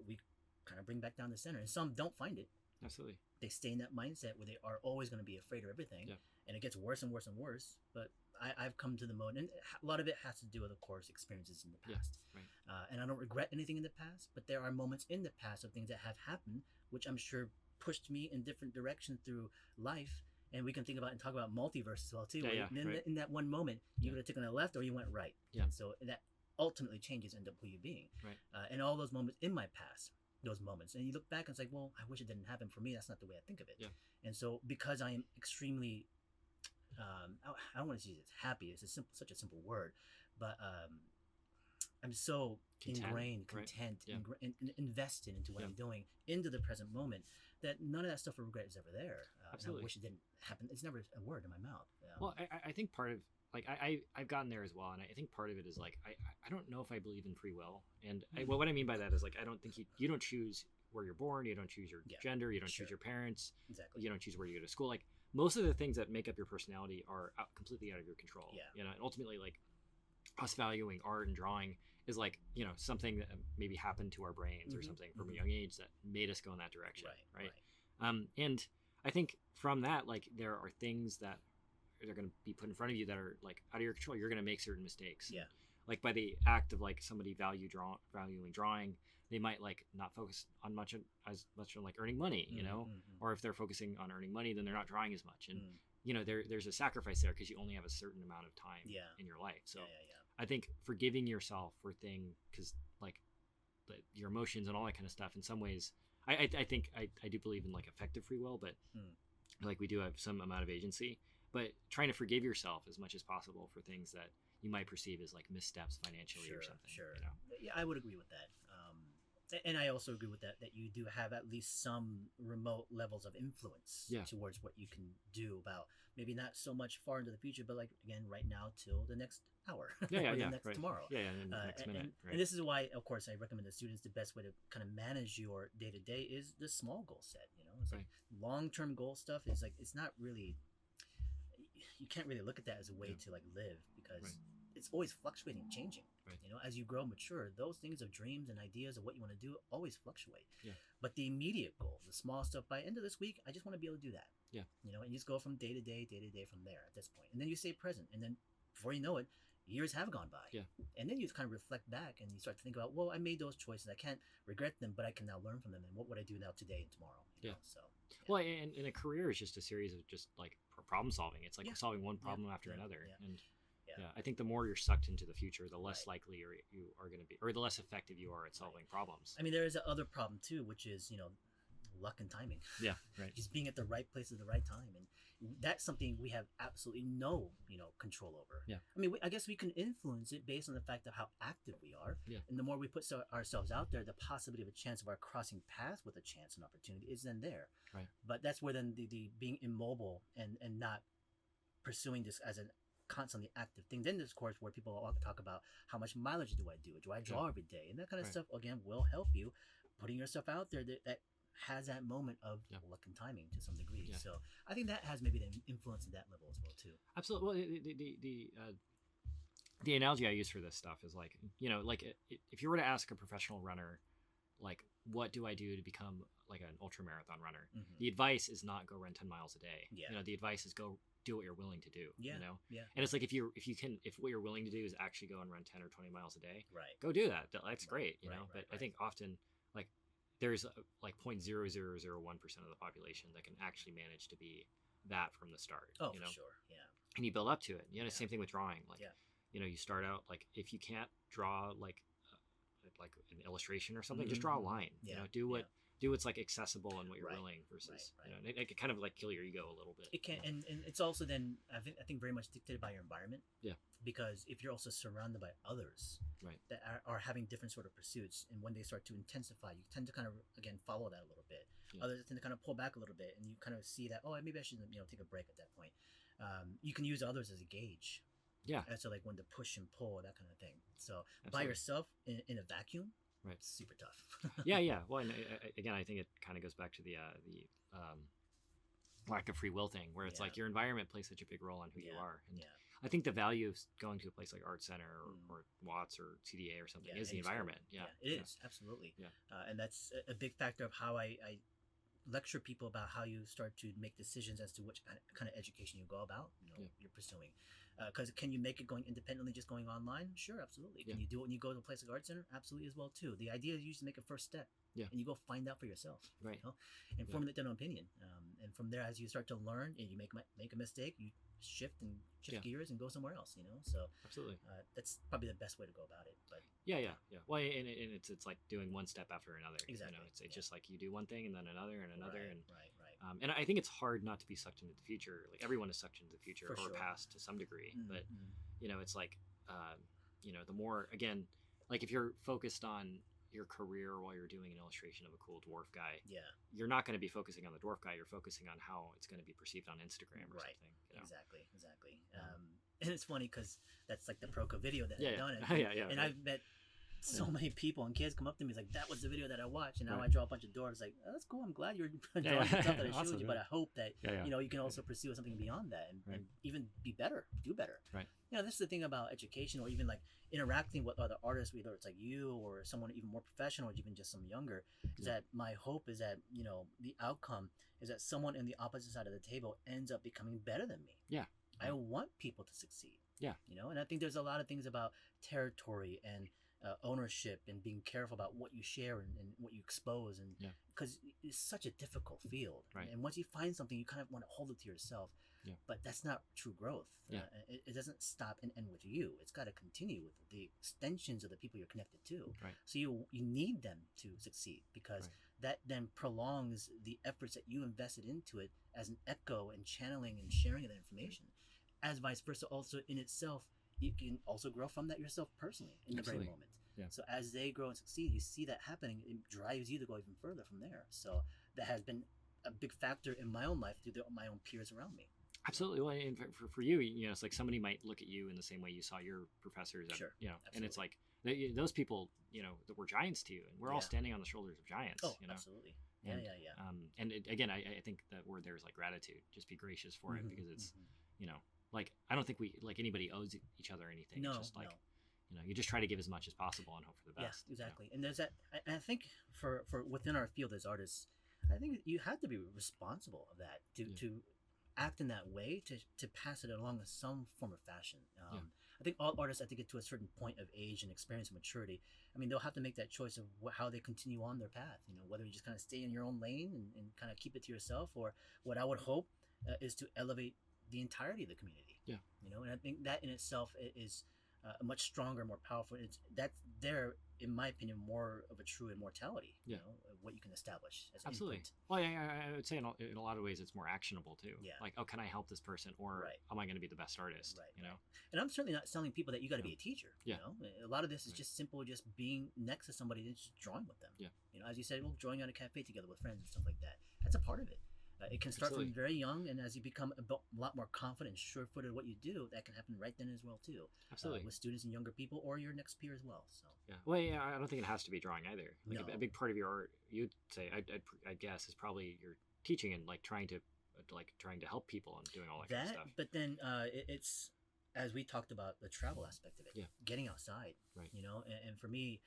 we kind of bring back down the center. And some don't find it. Absolutely. They stay in that mindset where they are always going to be afraid of everything, and it gets worse and worse and worse. But I've come to the mode, and a lot of it has to do with, of course, experiences in the past. And I don't regret anything in the past, but there are moments in the past of things that have happened, which I'm sure pushed me in different directions through life. And we can think about and talk about multiverse as well too. In that one moment, you would have taken a left or you went right. And so that ultimately changes end up who you're being. And all those moments in my past, those moments, and you look back and it's like, well, I wish it didn't happen for me. That's not the way I think of it. And so because I am extremely I don't want to use it happy. It's such a simple word, but I'm so ingrained, content, and invested into what I'm doing, into the present moment, that none of that stuff of regret is ever there. And I wish it didn't happen. It's never a word in my mouth. Well, I think part of like I've gotten there as well, and I think part of it is like I don't know if I believe in free will, and what I mean by that is like I don't think you don't choose where you're born, you don't choose your Yeah, gender, you don't sure. choose your parents, Exactly. you don't choose where you go to school. Like most of the things that make up your personality are completely out of your control. Yeah. You know, and ultimately, like us valuing art and drawing is like, you know, something that maybe happened to our brains or something from a young age that made us go in that direction. Right. And I think from that, like there are things that are going to be put in front of you that are like out of your control. You're going to make certain mistakes. Yeah. Like by the act of like somebody valuing drawing, they might like not focus on as much on like earning money, you know, or if they're focusing on earning money, then they're not drawing as much. And you know, there's a sacrifice there because you only have a certain amount of time in your life. So I think forgiving yourself for things, because like your emotions and all that kind of stuff, in some ways, I think I do believe in like effective free will, but like we do have some amount of agency. But trying to forgive yourself as much as possible for things that you might perceive as like missteps financially or something. Sure. You know? Yeah, I would agree with that. And I also agree with that you do have at least some remote levels of influence towards what you can do about maybe not so much far into the future, but like again right now till the next hour or the next tomorrow. And the next minute. And this is why, of course, I recommend to students the best way to kind of manage your day to day is the small goal set. You know, it's like long-term goal stuff is like it's not really, you can't really look at that as a way to like live because it's always fluctuating and changing. You know, as you grow mature, those things of dreams and ideas of what you want to do always fluctuate. But the immediate goal, the small stuff, by end of this week, I just want to be able to do that. You know, and you just go from day to day from there at this point. And then you stay present. And then before you know it, years have gone by. And then you kind of reflect back and you start to think about, well, I made those choices. I can't regret them, but I can now learn from them. And what would I do now today and tomorrow? You know? So. Well, and a career is just a series of just like problem solving. It's like we're solving one problem after another. And I think the more you're sucked into the future, the less likely you are going to be, or the less effective you are at solving problems. I mean, there is another problem too, which is, you know, luck and timing. Just being at the right place at the right time. And that's something we have absolutely no, you know, control over. I mean, I guess we can influence it based on the fact of how active we are. And the more we put ourselves out there, the possibility of a chance of our crossing paths with a chance and opportunity is then there. But that's where then the being immobile and not pursuing this as a constantly active thing. Then there's, of course, where people talk about how much mileage do I do? Do I draw every day? And that kind of stuff, again, will help you putting yourself out there that has that moment of luck and timing to some degree. So I think that has maybe an influence at that level as well too. Absolutely. Well, the analogy I use for this stuff is like, you know, like if you were to ask a professional runner, like, what do I do to become like an ultra marathon runner? The advice is not go run 10 miles a day. You know, the advice is go do what you're willing to do. You know, and it's like if what you're willing to do is actually go and run 10 or 20 miles a day, go do that. That's great. You know, but I think often like there's like 0.0001% of the population that can actually manage to be that from the start. Oh, you know? For sure. And you build up to it. You know, same thing with drawing. Like, you know, you start out like if you can't draw like an illustration or something, just draw a line. You know, do what's like accessible and what you're willing versus you know, it can kind of like kill your ego a little bit. It can, and it's also then I think very much dictated by your environment. Because if you're also surrounded by others that are having different sort of pursuits, and when they start to intensify, you tend to kind of again follow that a little bit. Others tend to kind of pull back a little bit, and you kind of see that, oh, maybe I should, you know, take a break at that point. You can use others as a gauge. As to like when to push and pull, that kind of thing. So by yourself in a vacuum, it's super tough. Well, and again, I think it kind of goes back to the lack of free will thing, where it's like your environment plays such a big role on who you are. And I think the value of going to a place like Art Center or Watts or CDA or something is the environment. It is absolutely. And that's a big factor of how I lecture people about how you start to make decisions as to which kind of education you go about, you know, you're pursuing. Because can you make it going independently, just going online? Sure, absolutely. Can you do it when you go to a place like Art Center? Absolutely as well too. The idea is you just make a first step, and you go find out for yourself, you know, and form that own opinion. And from there, as you start to learn, and you make a mistake, you shift gears and go somewhere else. You know, so absolutely, that's probably the best way to go about it. But well, and it's like doing one step after another. Exactly. You know, it's just like you do one thing and then another and another, and right. And I think it's hard not to be sucked into the future. Like everyone is sucked into the future For or sure. past to some degree, but you know, it's like you know, the more again, like if you're focused on your career while you're doing an illustration of a cool dwarf guy, you're not going to be focusing on the dwarf guy. You're focusing on how it's going to be perceived on Instagram or something. You know? Exactly. And it's funny because that's like the Proco video that I've done. And I've met so many people and kids come up to me, it's like, that was the video that I watched, and now Right. I draw a bunch of doors. Like, oh, that's cool. I'm glad you're drawing Yeah. the stuff that I showed Awesome, you, yeah. but I hope that Yeah. you can also pursue something beyond that and, Right. and even be better, do better. Right. This is the thing about education, or even like interacting with other artists, whether it's like you or someone even more professional, or even just some younger. Is that my hope is that the outcome is that someone in the opposite side of the table ends up becoming better than me. Yeah. I want people to succeed. Yeah. And I think there's a lot of things about territory and ownership and being careful about what you share and what you expose, and because it's such a difficult field. Right. And once you find something, you kind of want to hold it to yourself. Yeah. But that's not true growth. Yeah. It doesn't stop and end with you. It's got to continue with the extensions of the people you're connected to. Right. So you need them to succeed, because that then prolongs the efforts that you invested into it as an echo and channeling and sharing of that information. As vice versa, also in itself, you can also grow from that yourself personally in the very moment. Yeah. So as they grow and succeed, you see that happening. It drives you to go even further from there. So that has been a big factor in my own life through my own peers around me. Absolutely. Well, and for you, it's like somebody might look at you in the same way you saw your professors. Sure. And it's like those people, that were giants to you, and we're all standing on the shoulders of giants. Oh, absolutely. Yeah. And again, I think the word there is like gratitude. Just be gracious for it, because it's, like, I don't think we, like, anybody owes each other anything. No, it's just like, you just try to give as much as possible and hope for the best. Yeah, exactly. And there's that. I think for within our field as artists, I think you have to be responsible of that to act in that way, to pass it along in some form of fashion. I think all artists have to get to a certain point of age and experience and maturity. I mean, they'll have to make that choice of how they continue on their path. Whether you just kind of stay in your own lane and kind of keep it to yourself, or what I would hope is to elevate the entirety of the community. Yeah. And I think that in itself is a much stronger, more powerful. That's there, in my opinion, more of a true immortality. What you can establish as absolutely. Input. Well, I would say in a lot of ways it's more actionable too. Yeah. Like, oh, can I help this person, or am I going to be the best artist? Right. And I'm certainly not telling people that you got to be a teacher. Yeah. A lot of this is just simple, just being next to somebody and just drawing with them. Yeah. As you said, drawing on a cafe together with friends and stuff like that. That's a part of it. It can start from very young, and as you become a lot more confident and sure-footed at what you do, that can happen right then as well too. Absolutely. With students and younger people, or your next peer as well. So. Yeah. Well, I don't think it has to be drawing either. Like, a big part of your art, you'd say, I'd guess, is probably your teaching and like trying to help people and doing all that kind of stuff. But then it's, as we talked about, the travel aspect of it. Getting outside. Right. And for me,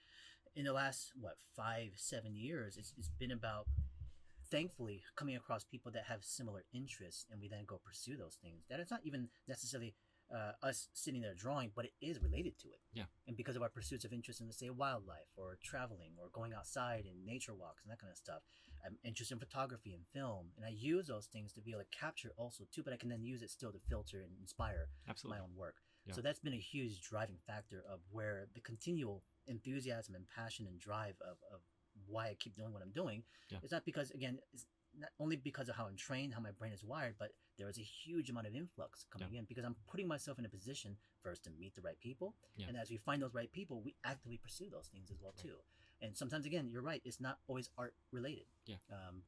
in the last 5-7 years, it's been about, thankfully, coming across people that have similar interests, and we then go pursue those things. That it's not even necessarily us sitting there drawing, but it is related to it. Yeah. And because of our pursuits of interest in, let's say, wildlife, or traveling, or going outside and nature walks and that kind of stuff, I'm interested in photography and film, and I use those things to be able to capture also too, but I can then use it still to filter and inspire my own work. Yeah. So that's been a huge driving factor of where the continual enthusiasm and passion and drive of why I keep doing what I'm doing. It's not because, again, it's not only because of how I'm trained, how my brain is wired, but there is a huge amount of influx coming in, because I'm putting myself in a position first to meet the right people. And as we find those right people, we actively pursue those things as well too. And sometimes, again, you're right, it's not always art related,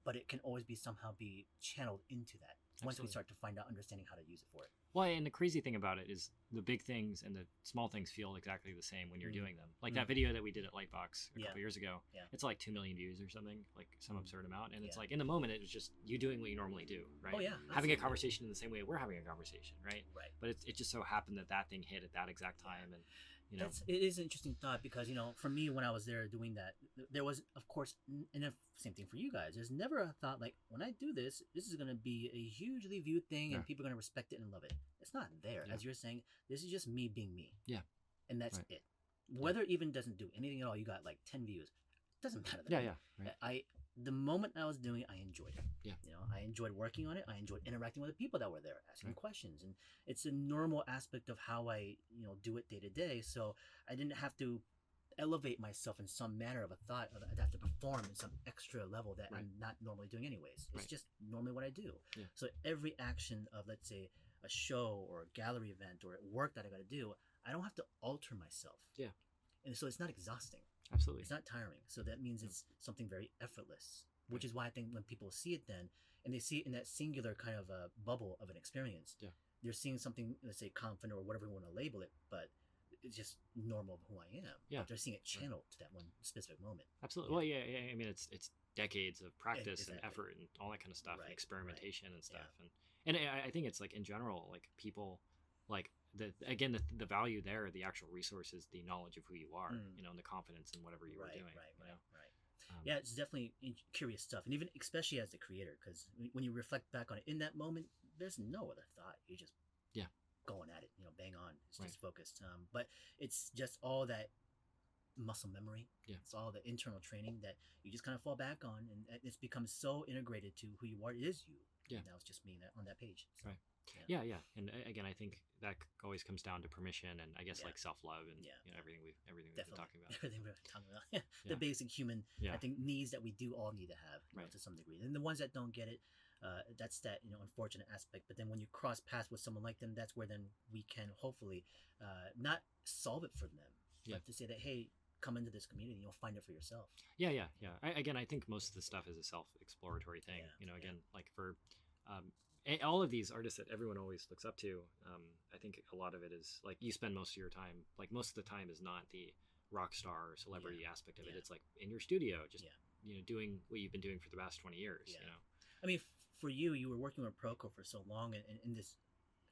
but it can always somehow be channeled into that once we start to find out, understanding how to use it for it. Well, and the crazy thing about it is the big things and the small things feel exactly the same when you're doing them. Like that video that we did at Lightbox a couple years ago, it's like 2 million views or something, like some absurd amount. And it's like, in the moment, it was just you doing what you normally do, right? Oh, yeah. Having a conversation in the same way we're having a conversation, right? Right. But it just so happened that thing hit at that exact time. And, it is an interesting thought, because, for me, when I was there doing that, there was, of course, and the same thing for you guys, there's never a thought like, when I do this is going to be a hugely viewed thing and people are going to respect it and love it. It's not there. As you're saying, this is just me being me. Yeah. And that's it. Whether it even doesn't do anything at all, you got like 10 views. It doesn't matter. Right. The moment I was doing it, I enjoyed it. Yeah. I enjoyed working on it. I enjoyed interacting with the people that were there, asking questions. And it's a normal aspect of how I, do it day to day. So I didn't have to elevate myself in some manner of a thought of I have to perform in some extra level that I'm not normally doing anyways. It's just normally what I do. Yeah. So every action of, let's say, a show or a gallery event or work that I got to do, I don't have to alter myself. Yeah. And so it's not exhausting. Absolutely. It's not tiring. So that means it's something very effortless, which is why I think when people see it then, and they see it in that singular kind of a bubble of an experience, they're seeing something, let's say, confident or whatever you want to label it, but it's just normal of who I am. Yeah. But they're seeing it channeled to that one specific moment. Absolutely. Well, yeah. I mean, it's decades of practice and Exactly. effort and all that kind of stuff, and Right, experimentation and stuff. Yeah. And I think it's like in general, like people, like the value there, the actual resources, the knowledge of who you are, Mm. you know, and the confidence in whatever you are doing. You know? Right. Yeah, it's definitely curious stuff, and even especially as the creator, because when you reflect back on it in that moment, there's no other thought. You're just Yeah. going at it, bang on. It's Right. just focused. But it's just all that muscle memory. Yeah. It's all the internal training that you just kind of fall back on, and it's become so integrated to who you are. It is you. Yeah. Now it's just me on that page. So, Right. Yeah. And again, I think that always comes down to permission and I guess Yeah. like self-love and Yeah. you know, everything we've been Definitely. talking about. Everything we're talking about. Yeah. The basic human, Yeah. I think, needs that we do all need to have, Right. to some degree. And the ones that don't get it, that's that unfortunate aspect. But then when you cross paths with someone like them, that's where then we can hopefully not solve it for them, Yeah. but to say that, hey, come into this community, you'll find it for yourself. Yeah. I think most of the stuff is a self-exploratory thing. Yeah, You know, again, like for all of these artists that everyone always looks up to, I think a lot of it is like you spend most of your time, like most of the time is not the rock star or celebrity aspect of it. Yeah. It's like in your studio, just Yeah. doing what you've been doing for the past 20 years. Yeah. You know, I mean, for you were working with Proco for so long, and in this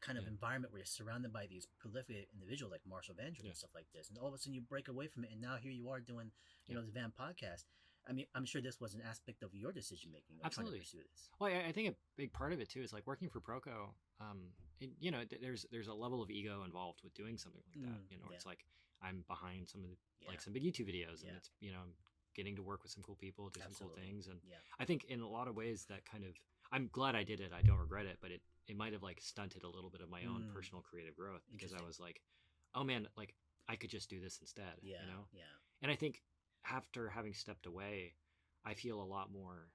kind of Yeah. environment where you're surrounded by these prolific individuals like Marshall Vandross and stuff like this, and all of a sudden you break away from it, and now here you are doing, the Van podcast. I mean, I'm sure this was an aspect of your decision making. Absolutely. Trying to pursue this. Well, I think a big part of it too is like working for Proco. There's a level of ego involved with doing something like that. It's like I'm behind some of the like some big YouTube videos, and it's I'm getting to work with some cool people, do some cool things, and I think in a lot of ways that kind of I'm glad I did it. I don't regret it, but it might have like stunted a little bit of my own personal creative growth because I was like, oh man, like I could just do this instead. Yeah. And I think after having stepped away, I feel a lot more,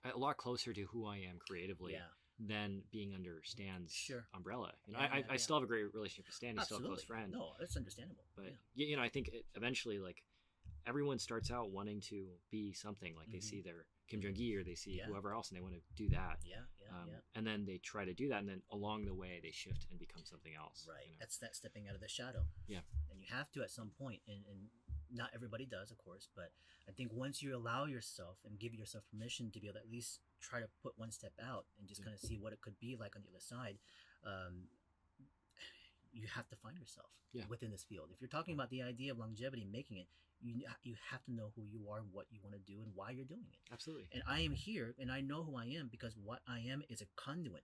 a lot closer to who I am creatively than being under Stan's umbrella. I still have a great relationship with Stan. He's still a close friend. No, that's understandable. But I think eventually, like everyone starts out wanting to be something. Like they see their Kim Jong-gi or they see whoever else, and they want to do that. And then they try to do that, and then along the way they shift and become something else. Right. That's that stepping out of the shadow. Yeah. And you have to at some point, and not everybody does, of course, but I think once you allow yourself and give yourself permission to be able to at least try to put one step out and just kind of see what it could be like on the other side, you have to find yourself within this field. If you're talking about the idea of longevity and making it, you have to know who you are, what you want to do, and why you're doing it. Absolutely. And I am here, and I know who I am because what I am is a conduit,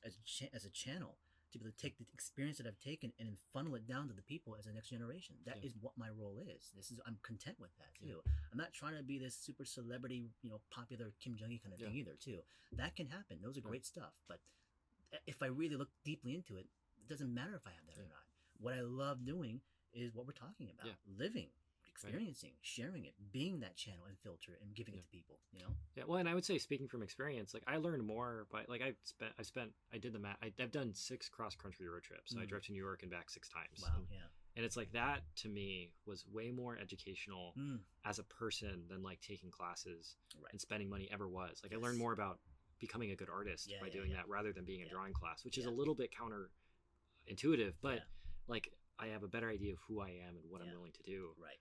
as a channel to be able to take the experience that I've taken and then funnel it down to the people as the next generation. That is what my role is. I'm content with that too. I'm not trying to be this super celebrity, popular Kim Jong-un kind of thing either too. That can happen. Those are great stuff. But if I really look deeply into it, it doesn't matter if I have that or not. What I love doing is what we're talking about: living, experiencing, sharing it, being that channel and filter, and giving it to people. Yeah. Well, and I would say, speaking from experience, like I learned more by like I did the math. I've done 6 cross-country road trips. So I drove to New York and back 6 times. Wow. And it's like that to me was way more educational as a person than like taking classes and spending money ever was. Like I learned more about becoming a good artist by doing that rather than being a drawing class, which is a little bit counterintuitive, but like I have a better idea of who I am and what I'm willing to do. Right.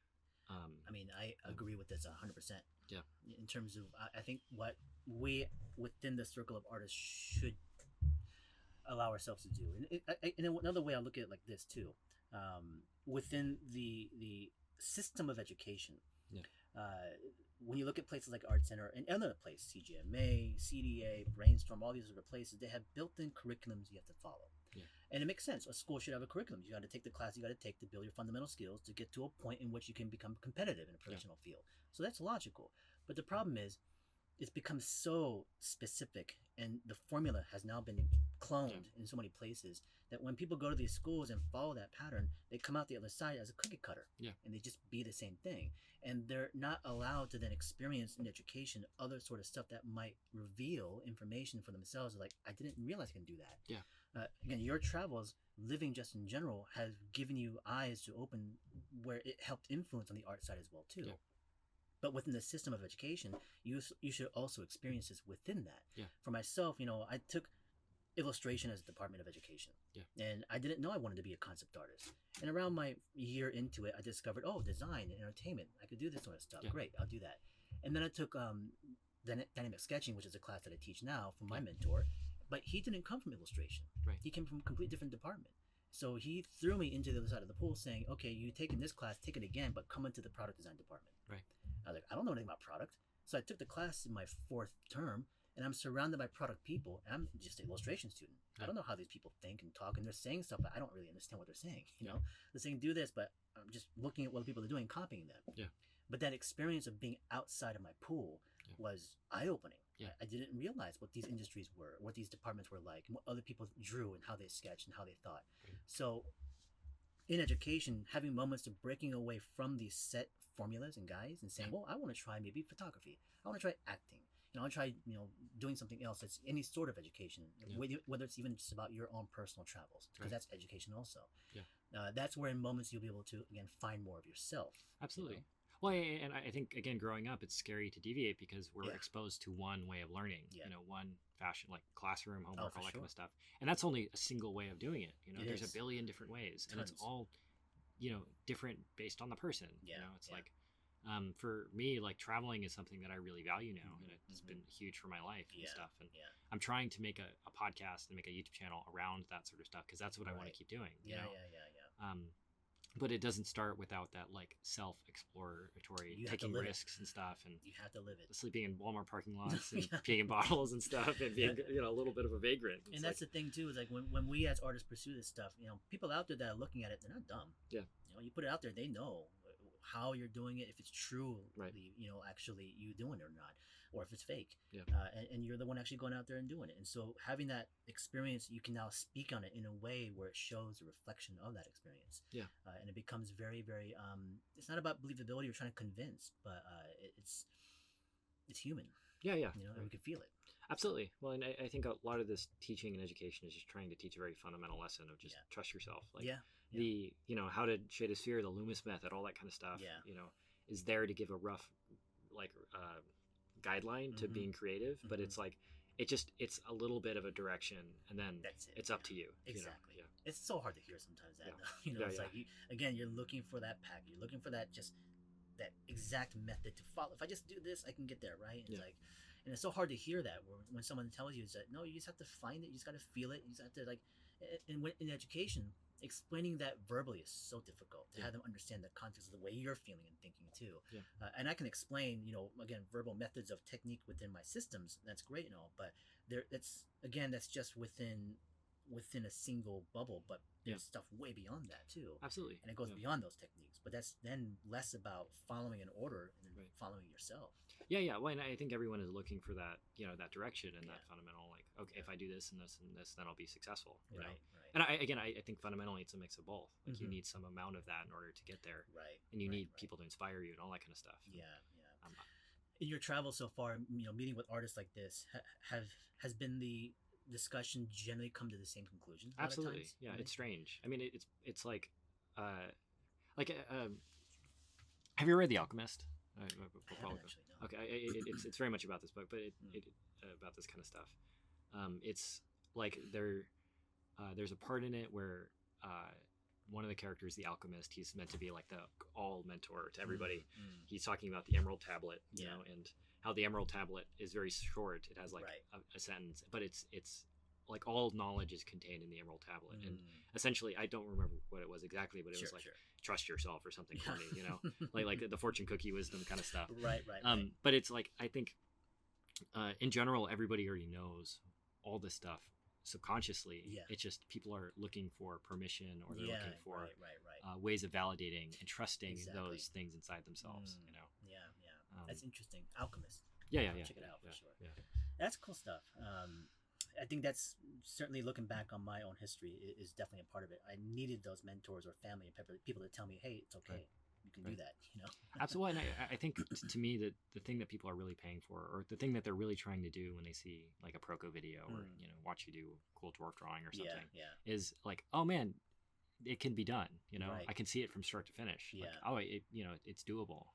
I mean, I agree with this 100%. Yeah. In terms of, I think what we within the circle of artists should allow ourselves to do, and another way I look at it like this too, within the system of education. When you look at places like Art Center and other places, CGMA, CDA, Brainstorm, all these other places, they have built-in curriculums you have to follow. And it makes sense. A school should have a curriculum. You got to take the class you got to take to build your fundamental skills to get to a point in which you can become competitive in a professional field. So that's logical. But the problem is, it's become so specific, and the formula has now been cloned in so many places that when people go to these schools and follow that pattern, they come out the other side as a cookie cutter, and they just be the same thing, and they're not allowed to then experience in education other sort of stuff that might reveal information for themselves. Like, I didn't realize I can do that. Again, your travels, living just in general, has given you eyes to open where it helped influence on the art side as well too. But within the system of education, you should also experience this within that. For myself, I took illustration as a department of education. Yeah. And I didn't know I wanted to be a concept artist. And around my year into it, I discovered, oh, design and entertainment. I could do this sort of stuff. Yeah. Great, I'll do that. And then I took dynamic sketching, which is a class that I teach now from my mentor. But he didn't come from illustration. Right. He came from a completely different department. So he threw me into the other side of the pool saying, okay, you taken this class, take it again, but come into the product design department. Right. I was like, I don't know anything about product. So I took the class in my 4th term, and I'm surrounded by product people, and I'm just an illustration student. I don't know how these people think and talk, and they're saying stuff, but I don't really understand what they're saying. You know, they're saying do this, but I'm just looking at what people are doing and copying them. Yeah. But that experience of being outside of my pool was eye-opening. Yeah. I didn't realize what these industries were, what these departments were like, and what other people drew and how they sketched and how they thought. So in education, having moments of breaking away from these set formulas and guides and saying, well, I want to try maybe photography. I want to try acting. I want to try, doing something else that's any sort of education, whether it's even just about your own personal travels, because that's education also. Yeah. That's where in moments you'll be able to, again, find more of yourself. Absolutely. Well, and I think, again, growing up, it's scary to deviate because we're exposed to one way of learning, one fashion, like classroom, homework, all that kind of stuff. And that's only a single way of doing it. There's a billion different ways. And it's all, different based on the person. It's like, for me, like traveling is something that I really value now. And it's been huge for my life and stuff. And I'm trying to make a podcast and make a YouTube channel around that sort of stuff because that's what I want to keep doing. But it doesn't start without that like self-exploratory, taking risks and stuff, and you have to live it. Sleeping in Walmart parking lots and peeing in bottles and stuff, and being a little bit of a vagrant. And that's the thing too, is like when we as artists pursue this stuff, people out there that are looking at it, they're not dumb. Yeah. You put it out there, they know how you're doing it, if it's true, right. Actually you doing it or not, or if it's fake. Yeah. And you're the one actually going out there and doing it. And so having that experience, you can now speak on it in a way where it shows a reflection of that experience. Yeah. And it becomes very, very, it's not about believability or trying to convince, but it's human. Yeah. And we can feel it. Absolutely. Well, and I think a lot of this teaching and education is just trying to teach a very fundamental lesson of just trust yourself. Like the, how to shade a sphere, the Loomis method, all that kind of stuff, is there to give a rough, like, guideline to being creative, but it's like, it's a little bit of a direction, and then it's up to you. Exactly. It's so hard to hear sometimes that, it's like, again, you're looking for that pack, you're looking for that, just that exact method to follow. If I just do this, I can get there, right? And it's like, and it's so hard to hear that when someone tells you that, no, you just have to find it, you just got to feel it, you just have to, like, in education, explaining that verbally is so difficult to have them understand the context of the way you're feeling and thinking too. And I can explain, again, verbal methods of technique within my systems. That's great and all, but that's just within a single bubble, but there's stuff way beyond that too. Absolutely. And it goes beyond those techniques, but that's then less about following an order and following yourself. Yeah. Well, and I think everyone is looking for that, that direction and that fundamental, like, okay, if I do this and this and this, then I'll be successful. You know? And I think fundamentally it's a mix of both. Like you need some amount of that in order to get there. Right. And you need people to inspire you and all that kind of stuff. Yeah. In your travels so far, meeting with artists like this, has been the discussion generally come to the same conclusion? Absolutely. Yeah. It's strange. I mean, it's like, have you read The Alchemist? I haven't actually, no. Okay. It's very much about this book, but it about this kind of stuff. It's like there's a part in it where one of the characters, the alchemist, he's meant to be like the all mentor to everybody. He's talking about the Emerald Tablet, you know, and how the Emerald Tablet is very short. It has like a sentence, but it's like all knowledge is contained in the Emerald Tablet. And essentially, I don't remember what it was exactly, but it was like trust yourself or something for me, like the fortune cookie wisdom kind of stuff. Right. But it's like, I think in general, everybody already knows all this stuff subconsciously. It's just people are looking for permission, or they're looking for ways of validating and trusting those things inside themselves. That's interesting. Alchemist. Yeah. Check it out for sure. That's cool stuff. I think that's certainly, looking back on my own history, is definitely a part of it. I needed those mentors or family and people to tell me, hey, it's okay. You can do that, Absolutely. And I think to me that the thing that people are really paying for, or the thing that they're really trying to do when they see like a Proko video or, watch you do cool dwarf drawing or something, is like, oh man, it can be done. I can see it from start to finish. Like, oh, it's doable,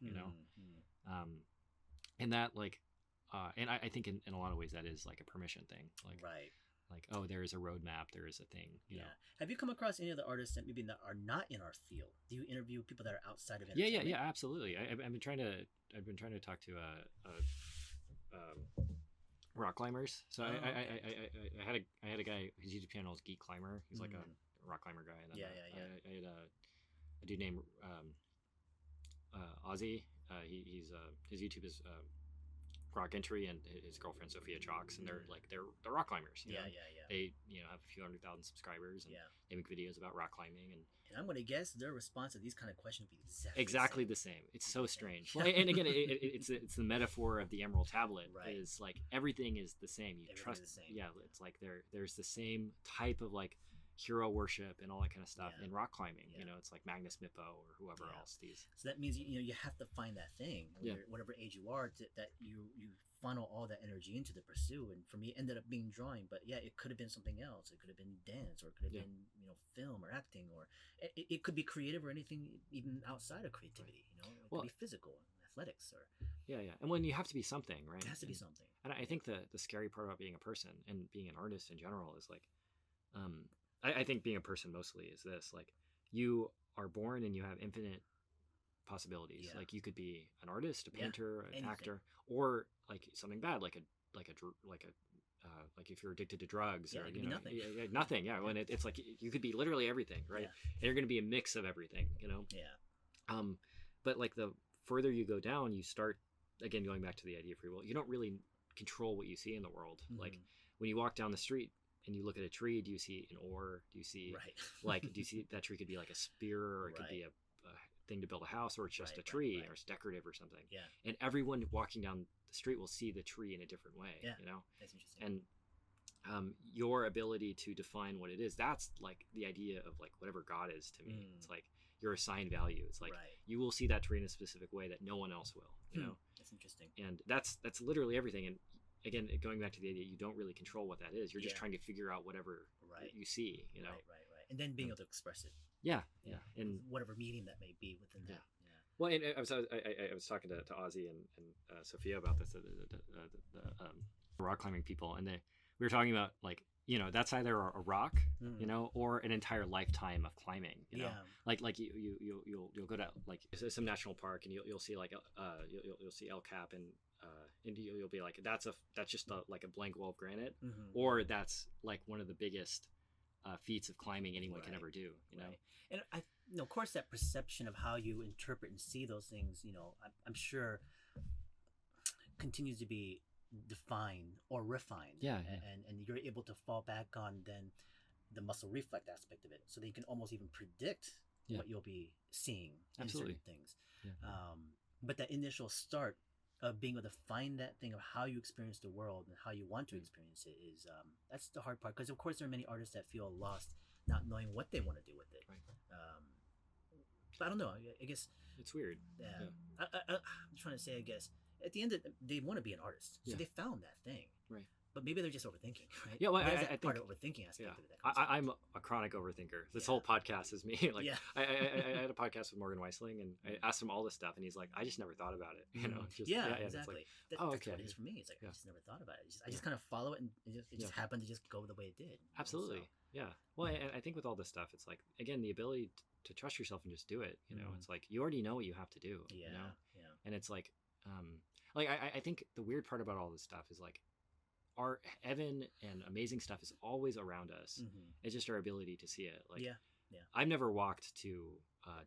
and that, like, and I think in a lot of ways that is like a permission thing. Like, like, oh, there is a roadmap, there is a thing, you know. Have you come across any of the artists that maybe that are not in our field? Do you interview people that are outside of entertainment? Yeah, absolutely. I've been trying to talk to rock climbers. So I had a guy, his YouTube channel is Geek Climber. He's like a rock climber guy. And then I had a dude named Ozzy. He's his YouTube is rock entry, and his girlfriend Sophia Chalks, and they're rock climbers. You know? They have a few 100,000 subscribers, and they make videos about rock climbing. And I'm gonna guess their response to these kind of questions would be exactly the same. It's so strange. Well, and again, it's the metaphor of the Emerald Tablet. Right. Is like everything is the same. You Everything's trust. the same. Yeah, it's like there's the same type of like hero worship and all that kind of stuff in rock climbing. You know, it's like Magnus Mippo or whoever else. These. So that means you have to find that thing, whatever age you are, that you funnel all that energy into the pursuit. And for me, it ended up being drawing, but it could have been something else. It could have been dance, or it could have been film or acting, or it could be creative or anything even outside of creativity. You know, it could be physical, athletics, or and when you have to be something, right? It has to be something. And I think the scary part about being a person and being an artist in general is like, I think being a person mostly is this, like, you are born and you have infinite possibilities. Like you could be an artist, a painter, an actor, or like something bad, like if you're addicted to drugs, or nothing. Nothing. Yeah, when it's like you could be literally everything, right? And you're going to be a mix of everything, you know. But like the further you go down, you start again going back to the idea of free will. You don't really control what you see in the world. Like when you walk down the street and you look at a tree, do you see an oar? Do you see like do you see that tree could be like a spear, or it could be a thing to build a house, or it's just a tree, or it's decorative or something. And everyone walking down the street will see the tree in a different way. You know, that's interesting. And your ability to define what it is, that's like the idea of like whatever God is to me. It's like your assigned value. It's like you will see that tree in a specific way that no one else will. You know, that's interesting. And that's literally everything. And again, going back to the idea, you don't really control what that is. You're just trying to figure out whatever you see. You know, right, and then being able to express it. And whatever medium that may be within that. Well, and I was talking to Ozzy and Sophia about this, the rock climbing people, and we were talking about like, you know, that's either a rock, you know, or an entire lifetime of climbing. You know, like you'll go to like some national park, and you'll see like you'll see El Cap, and you'll be like, that's just like a blank wall of granite, or that's like one of the biggest feats of climbing anyone can ever do. You know, and of course, that perception of how you interpret and see those things, you know, I'm sure continues to be defined or refined. And you're able to fall back on then the muscle reflect aspect of it, so that you can almost even predict what you'll be seeing in certain things. But that initial start of being able to find that thing of how you experience the world and how you want to experience it is that's the hard part, because of course there are many artists that feel lost, not knowing what they want to do with it. But I don't know, I guess it's weird. I'm trying to say, I guess at the end they want to be an artist, so they found that thing, but maybe they're just overthinking, right? Well, I think part of overthinking aspect of it. I'm a chronic overthinker. This whole podcast is me. Like, I had a podcast with Morgan Weistling, and I asked him all this stuff, and he's like, I just never thought about it. You know, exactly. Like, that's what it is for me. It's like I just never thought about it. I just kind of follow it, and it just happened to just go the way it did. Absolutely, Well, I think with all this stuff, it's like, again, the ability to trust yourself and just do it. You know, it's like you already know what you have to do. You know, and it's like, I think the weird part about all this stuff is like, our heaven and amazing stuff is always around us. It's just our ability to see it. Like, I've never walked to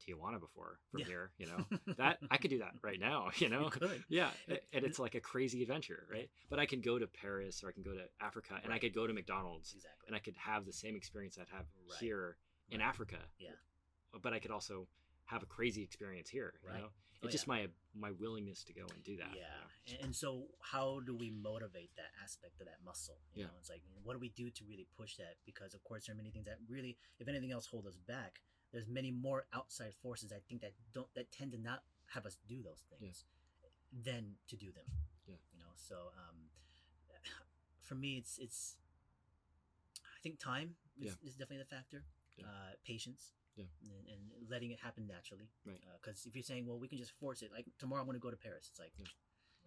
Tijuana before from here. You know, that I could do that right now. You know, and it's like a crazy adventure, right? But I could go to Paris, or I can go to Africa, and I could go to McDonald's, and I could have the same experience I'd have here in Africa. But I could also have a crazy experience here. You know, it's just my willingness to go and do that. You know? And so how do we motivate that aspect of that muscle? You know, it's like, what do we do to really push that? Because of course there are many things that really, if anything else, hold us back. There's many more outside forces, I think, that tend to not have us do those things than to do them. You know, so for me, it's I think time is definitely the factor. Patience. And letting it happen naturally. Because if you're saying, well, we can just force it, like tomorrow I'm going to go to Paris, it's like,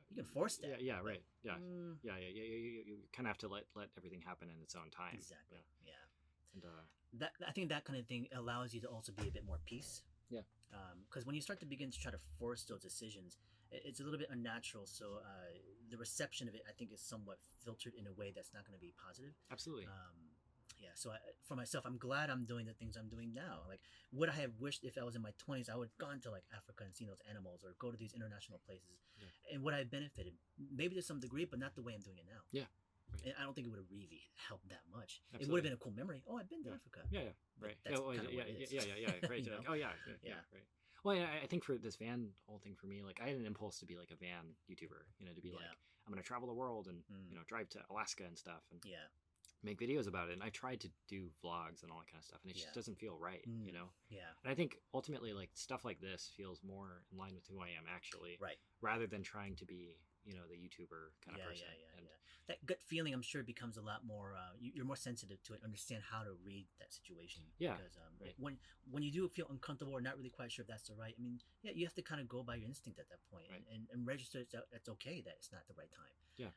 You can force that. Yeah, right. Yeah. Mm, You kind of have to let everything happen in its own time. exactly. Yeah. And That I think that kind of thing allows you to also be a bit more peace. yeah. Because when you start to begin to try to force those decisions, it's a little bit unnatural. So the reception of it, I think, is somewhat filtered in a way that's not going to be positive. Absolutely. Yeah. So for myself, I'm glad I'm doing the things I'm doing now. Like, would I have wished if I was in my 20s, I would have gone to like Africa and seen those animals, or go to these international places, and would I have benefited? Maybe to some degree, but not the way I'm doing it now. Yeah. Right. And I don't think it would have really helped that much. Absolutely. It would have been a cool memory. Oh, I've been to Africa. Yeah. Right. That's Right. Right. You know? Like, oh yeah. Right. Well, I think for this van whole thing for me, like I had an impulse to be like a van YouTuber, to be like, I'm going to travel the world and, drive to Alaska and stuff and make videos about it. And I tried to do vlogs and all that kind of stuff, and it just doesn't feel right, Yeah. And I think ultimately like stuff like this feels more in line with who I am actually, Right. rather than trying to be, the YouTuber kind of person. And that gut feeling, I'm sure, becomes a lot more. You're more sensitive to it, understand how to read that situation. Yeah. Because when you do feel uncomfortable or not really quite sure if that's the right, you have to kind of go by your instinct at that point, Right. and register that's okay that it's not the right time. Yeah.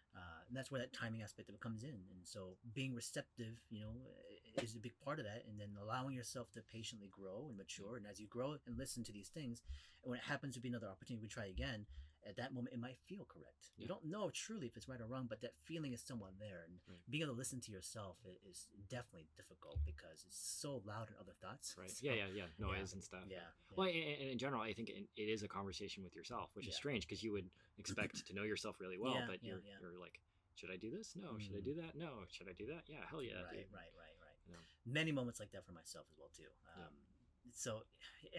And that's where that timing aspect of it comes in. And so being receptive, is a big part of that, and then allowing yourself to patiently grow and mature. And as you grow and listen to these things, and when it happens to be another opportunity, we try again. At that moment, it might feel correct. You don't know truly if it's right or wrong, but that feeling is somewhat there. And being able to listen to yourself is definitely difficult because it's so loud in other thoughts. Right. So, Noise and stuff. Yeah. Well, and in general, I think it is a conversation with yourself, which is strange because you would expect to know yourself really well, but you're like, should I do this? No. Should I do that? No. Should I do that? Yeah. Hell yeah. Right. Dude. Right. Many moments like that for myself as well too. So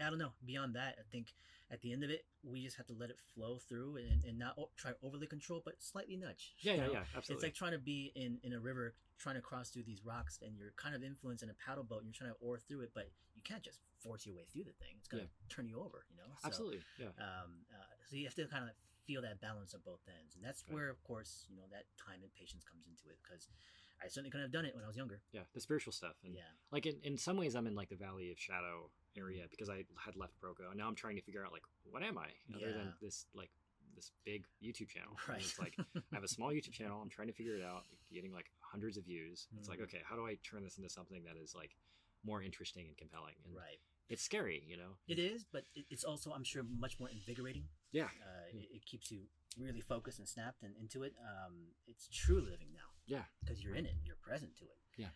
I don't know. Beyond that, I think at the end of it, we just have to let it flow through and not try overly control, but slightly nudge. Yeah, absolutely. It's like trying to be in a river, trying to cross through these rocks, and you're kind of influenced in a paddle boat, and you're trying to oar through it, but you can't just force your way through the thing. It's gonna turn you over. So, absolutely. Yeah. So you have to kind of feel that balance of both ends, and that's where, of course, that time and patience comes into it, because I certainly couldn't have done it when I was younger. Yeah, the spiritual stuff. And like in some ways I'm in like the Valley of Shadow area because I had left Broco, and now I'm trying to figure out like, what am I other than this big YouTube channel. Right. And it's like I have a small YouTube channel, I'm trying to figure it out, getting like hundreds of views. It's like, okay, how do I turn this into something that is like more interesting and compelling? And it's scary, It is, but it's also, I'm sure, much more invigorating. Yeah. It keeps you really focused and snapped and into it. It's true living now. Yeah. Because you're in it, you're present to it. Yeah.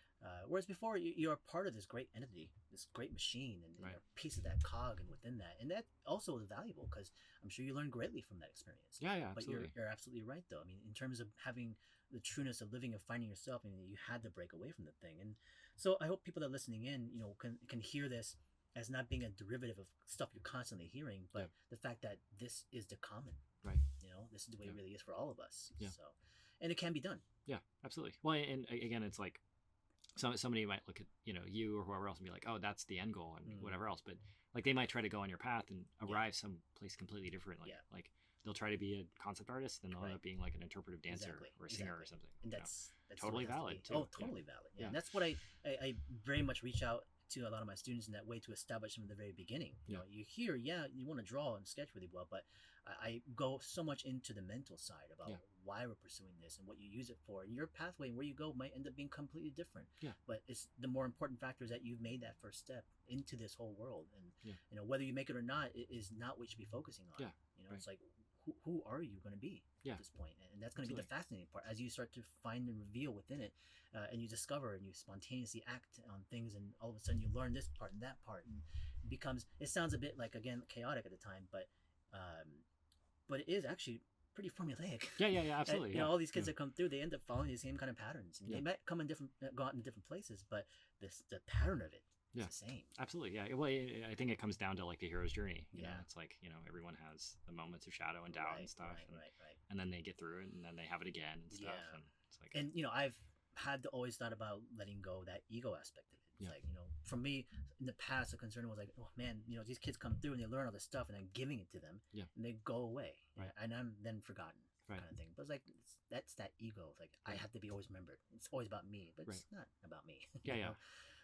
Whereas before, you're part of this great entity, this great machine, and you're a piece of that cog, and within that. And that also is valuable because I'm sure you learn greatly from that experience. Yeah, but absolutely. you're absolutely right, though. In terms of having the trueness of living and finding yourself, you had to break away from the thing. And so I hope people that are listening in, can hear this as not being a derivative of stuff you're constantly hearing, but the fact that this is the common. Right. This is the way it really is for all of us. Yeah. So, and it can be done. Yeah, absolutely. Well, and again, it's like somebody might look at you or whoever else and be like, oh, that's the end goal and whatever else, but like they might try to go on your path and arrive someplace completely different. Like they'll try to be a concept artist, and they'll end up being like an interpretive dancer or a singer or something. And that's totally valid too. Oh, totally valid. Yeah. And that's what I very much reach out to a lot of my students in that way, to establish them at the very beginning. You hear, you want to draw and sketch really well, but I go so much into the mental side about why we're pursuing this and what you use it for. And your pathway and where you go might end up being completely different. Yeah. But it's the more important factor is that you've made that first step into this whole world. And whether you make it or not, it is not what you should be focusing on. Yeah. It's like, who are you going to be at this point? And that's going to be the fascinating part as you start to find and reveal within it, and you discover and you spontaneously act on things, and all of a sudden you learn this part and that part, and it sounds a bit like, again, chaotic at the time, but it is actually pretty formulaic. Yeah, absolutely. And, all these kids that come through, they end up following the same kind of patterns, and they might go out in different places, but the pattern of it is the same. Absolutely. Yeah. Well, I think it comes down to like the hero's journey. It's like, everyone has the moments of shadow and doubt and stuff. And then they get through it, and then they have it again and stuff. And it's like, and I've had to always thought about letting go that ego aspect of it. It's like, for me in the past, the concern was like, oh man, these kids come through and they learn all this stuff, and I'm giving it to them, and they go away, and I'm then forgotten, kind of thing. But it's like, that's that ego. It's like, I have to be always remembered. It's always about me, but it's not about me. Yeah.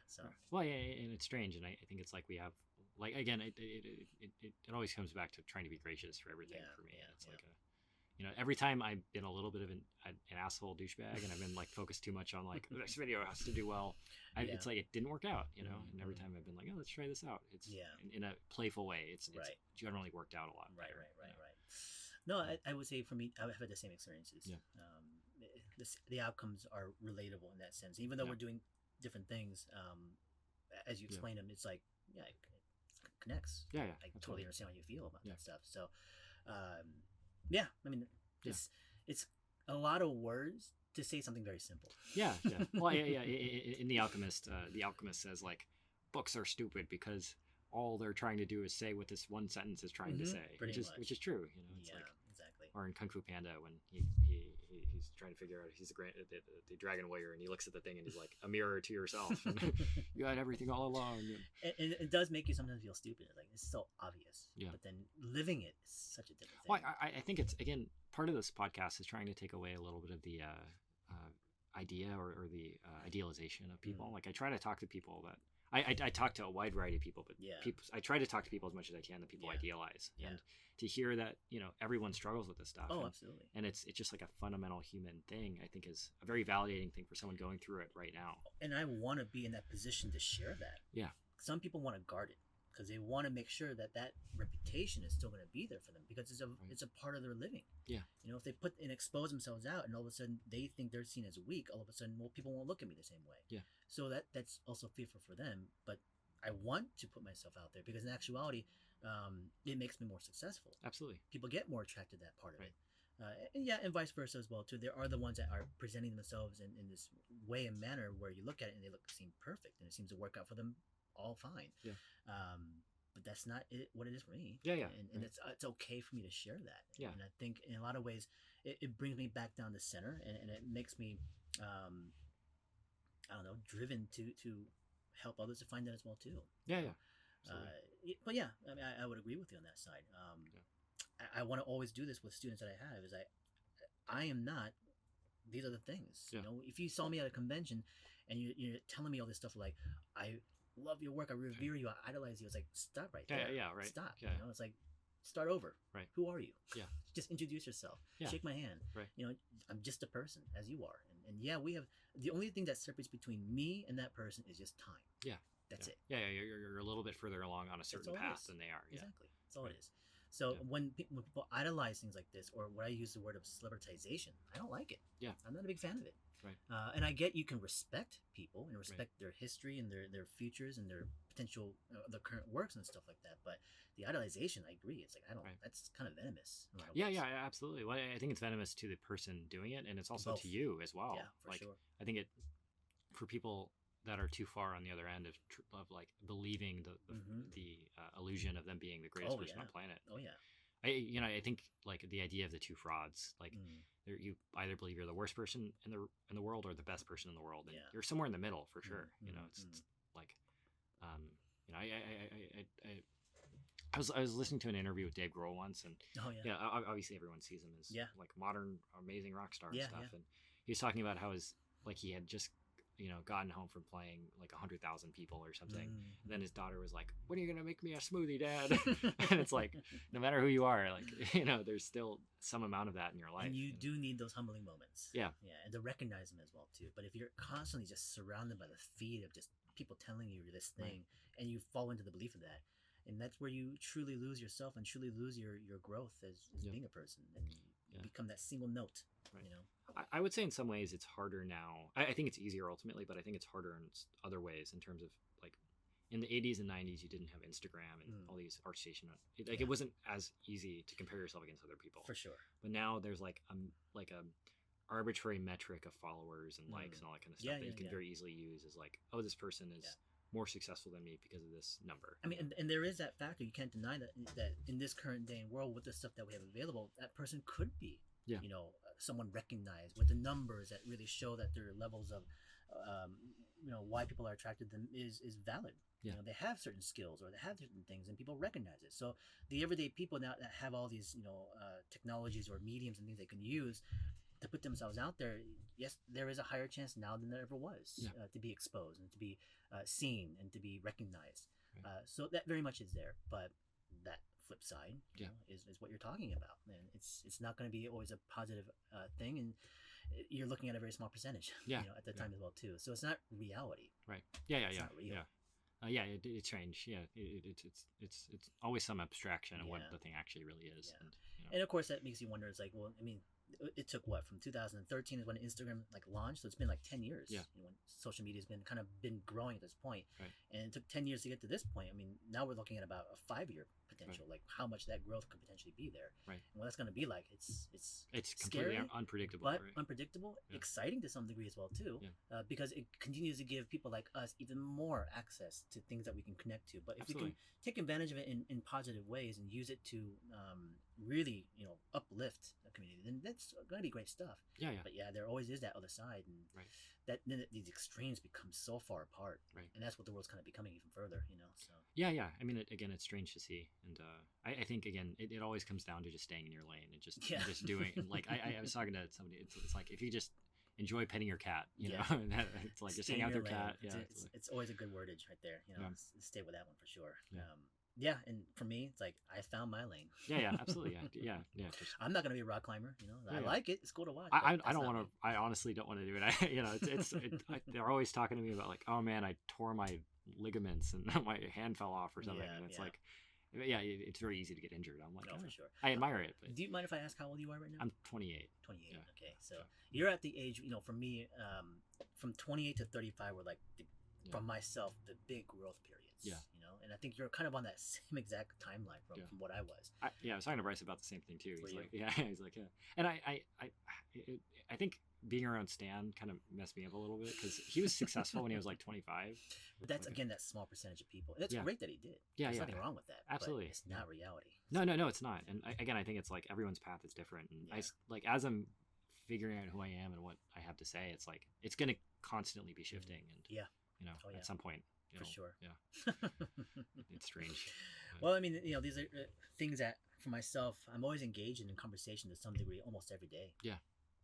So well, and it's strange, and I think it's like we have, like, again, it always comes back to trying to be gracious for everything for me. It's like every time I've been a little bit of an asshole douchebag, and I've been like focused too much on like this video has to do well, it's like it didn't work out, and every time I've been like, oh, let's try this out, it's in a playful way, it's generally worked out a lot better. Right. No, I would say for me, I've had the same experiences. The outcomes are relatable in that sense, even though we're doing different things. As you explain them, it's like it connects. I totally understand how you feel about that stuff. So I mean, it's a lot of words to say something very simple. Well, in The Alchemist, the alchemist says like books are stupid because all they're trying to do is say what this one sentence is trying to say, which is true. It's like, exactly. Or in Kung Fu Panda, when he's trying to figure out he's the dragon warrior, and he looks at the thing and he's like, a mirror to yourself. And you had everything all along. And it does make you sometimes feel stupid. Like, it's so obvious. But then living it is such a different thing. Well, I think it's, again, part of this podcast is trying to take away a little bit of the idea or the idealization of people. Like, I try to talk to people that I talk to a wide variety of people, but I try to talk to people as much as I can that people idealize, and to hear that everyone struggles with this stuff. Absolutely. And it's just like a fundamental human thing. I think is a very validating thing for someone going through it right now. And I want to be in that position to share that. Some people want to guard it because they want to make sure that reputation is still going to be there for them, because it's a part of their living. If they put and expose themselves out, and all of a sudden they think they're seen as weak, all of a sudden, well, people won't look at me the same way. So that's also fearful for them. But I want to put myself out there because in actuality, it makes me more successful. Absolutely. People get more attracted to that part of it. And vice versa as well too. There are the ones that are presenting themselves in this way and manner where you look at it and they seem perfect and it seems to work out for them all fine. But that's not what it is for me. And it's okay for me to share that. And I think in a lot of ways it brings me back down to center, and it makes me I don't know, driven to help others to find that as well too. But I mean, I would agree with you on that side. I want to always do this with students that I have. Is I am not. These are the things. If you saw me at a convention and you're telling me all this stuff like, I love your work, I revere you, I idolize you. It's like, stop right there. Stop. It's like, start over. Who are you? Just introduce yourself. Shake my hand. I'm just a person as you are. And we have the only thing that separates between me and that person is just time. That's it. You're a little bit further along on a certain path than they are. Exactly. That's all it is. So when people idolize things like this, or what I use the word of celebritization, I don't like it. I'm not a big fan of it. And I get you can respect people and respect their history and their futures and their potential, their current works and stuff like that. But the idolization, I agree. It's like, I don't. That's kind of venomous. Absolutely. Well, I think it's venomous to the person doing it, and it's also to you as well. For sure. I think it for people that are too far on the other end of like believing the illusion of them being the greatest person on the planet. I think like the idea of the two frauds, like you either believe you're the worst person in the world or the best person in the world, and you're somewhere in the middle for sure. It's like, I was listening to an interview with Dave Grohl once, and obviously everyone sees him as like modern amazing rock star and stuff, and he was talking about how he had just gotten home from playing like 100,000 people or something. And then his daughter was like, "When are you gonna make me a smoothie, Dad?" And it's like, no matter who you are, like there's still some amount of that in your life. And you do need those humbling moments. And to recognize them as well too. But if you're constantly just surrounded by the feed of just people telling you this thing, and you fall into the belief of that, and that's where you truly lose yourself and truly lose your growth as being a person, and you become that single note. I would say in some ways it's harder now. I think it's easier ultimately, but I think it's harder in other ways in terms of like in the 80s and 90s, you didn't have Instagram and all these ArtStation. It wasn't as easy to compare yourself against other people. For sure. But now there's like a arbitrary metric of followers and likes and all that kind of stuff that you can very easily use as like, oh, this person is more successful than me because of this number. I mean, and there is that factor. You can't deny that in this current day and world with the stuff that we have available, that person could be someone recognized with the numbers that really show that their levels of why people are attracted to them is valid. They have certain skills or they have certain things and people recognize it. So the everyday people now that have all these technologies or mediums and things they can use to put themselves out there, yes, there is a higher chance now than there ever was to be exposed and to be seen and to be recognized. So that very much is there, but that flip side, Yeah. is what you're talking about, and it's not going to be always a positive thing, and you're looking at a very small percentage, Yeah. at the time as well too. So it's not reality. Right. Yeah. It's not real. It's strange. Yeah, it's always some abstraction of what Yeah. the thing actually really is. Yeah. And, And of course, that makes you wonder. It's like, well, I mean, it took what, from 2013 is when Instagram like launched, so it's been like 10 years. Yeah. When social media has been growing at this point, Right. and it took 10 years to get to this point. I mean, now we're looking at about a 5-year potential, like how much that growth could potentially be there, Right. and what that's going to be like. It's completely scary, unpredictable, but right? unpredictable, Yeah. exciting to some degree as well too, Yeah. because it continues to give people like us even more access to things that we can connect to. But if we Absolutely. can take advantage of it in positive ways and use it to really uplift the community, then that's going to be great stuff. Yeah. But yeah, there always is that other side, and Right. that then these extremes become so far apart, Right. and that's what the world's kind of becoming even further. So Yeah. I mean, again, it's strange to see, and I think again, it always comes down to just staying in your lane and just Yeah. and just doing. Like I was talking to somebody. It's like if you just enjoy petting your cat, Yeah. it's like just stay hang in out with your your lane. cat. Yeah, It's always a good wordage right there. Yeah. Stay with that one for sure. Yeah. Yeah, and for me, it's like I found my lane. yeah, absolutely, yeah. Just, I'm not gonna be a rock climber. I Yeah. like it. It's cool to watch. I but that's don't not want me. to. I honestly don't want to do it. They're always talking to me about like, oh man, I tore my ligaments and my hand fell off or something, Yeah, and it's yeah. like, yeah, it's very easy to get injured. I'm like, No, oh, for sure. I admire it, but Do you mind if I ask how old you are right now? I'm 28. 28. Yeah. Okay, so Yeah. you're at the age. For me, from 28 to 35 were like from myself the big growth periods. Yeah. And I think you're kind of on that same exact timeline from what I was. I was talking to Bryce about the same thing too. Were He's you? like, he's like, and I think being around Stan kind of messed me up a little bit because he was successful when he was like 25. But that's Like, again that small percentage of people. It's Yeah. great that he did. Yeah, There's yeah. nothing wrong with that. Absolutely. But it's not reality. No, it's not. And I think it's like everyone's path is different. And Yeah. like as I'm figuring out who I am and what I have to say, it's like it's going to constantly be shifting. And Yeah. Oh, yeah. at some point, For sure. Yeah, it's strange. Well, I mean, these are things that for myself, I'm always engaged in conversation to some degree almost every day. Yeah.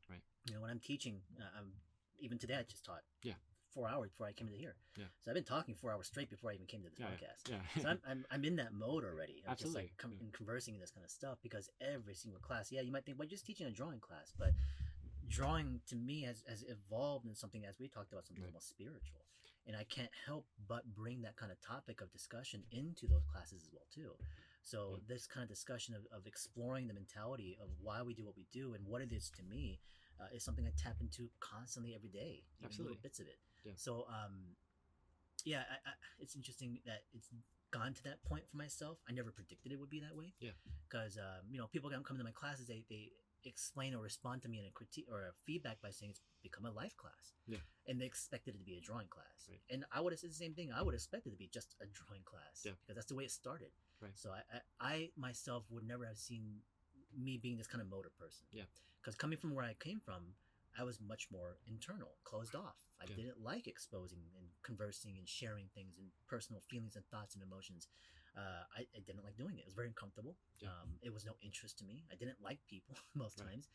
Right. When I'm teaching, even today I just taught. Yeah. 4 hours before I came into here. Yeah. So I've been talking 4 hours straight before I even came to this podcast. Yeah. So I'm in that mode already. I'm Absolutely. Just like and conversing in this kind of stuff because every single class, you might think, well, you're just teaching a drawing class, but drawing to me has evolved in something, as we talked about, something Right. almost spiritual. And I can't help but bring that kind of topic of discussion into those classes as well too. So this kind of discussion of exploring the mentality of why we do what we do and what it is to me is something I tap into constantly every day. Even Absolutely. little bits of it. Yeah. So it's interesting that it's gone to that point for myself. I never predicted it would be that way. Yeah. Because people come to my classes, they explain or respond to me in a critique or a feedback by saying it's become a life class. Yeah. And they expected it to be a drawing class. Right. And I would have said the same thing. I would expect it to be just a drawing class. Yeah. Because that's the way it started. Right. So I myself would never have seen me being this kind of motor person. Yeah. Because coming from where I came from, I was much more internal, closed off. I Yeah. didn't like exposing and conversing and sharing things and personal feelings and thoughts and emotions. I didn't like doing it. It was very uncomfortable. Yeah. It was no interest to me. I didn't like people most Right. times.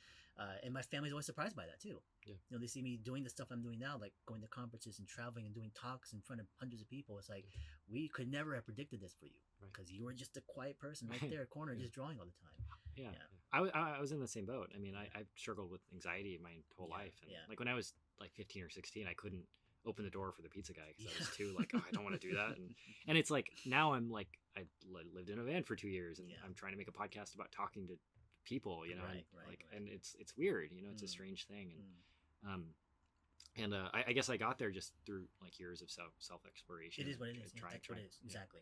And my family's always surprised by that too. Yeah. They see me doing the stuff I'm doing now, like going to conferences and traveling and doing talks in front of hundreds of people. It's like, we could never have predicted this for you Right. because you were just a quiet person right Right. there, corner, Yeah. just drawing all the time. Yeah. Yeah. I was in the same boat. I mean, I've struggled with anxiety my whole Yeah, live. And yeah. like when I was like 15 or 16, I couldn't open the door for the pizza guy because I was Yeah. too like, oh, I don't want to do that. And it's like now I'm like, I lived in a van for 2 years and Yeah. I'm trying to make a podcast about talking to people, Right, and right, like, right. and it's weird, it's a Mm. strange thing. Mm. And I guess I got there just through like years of self exploration. It is what it is. Yeah, that's what it is. Exactly.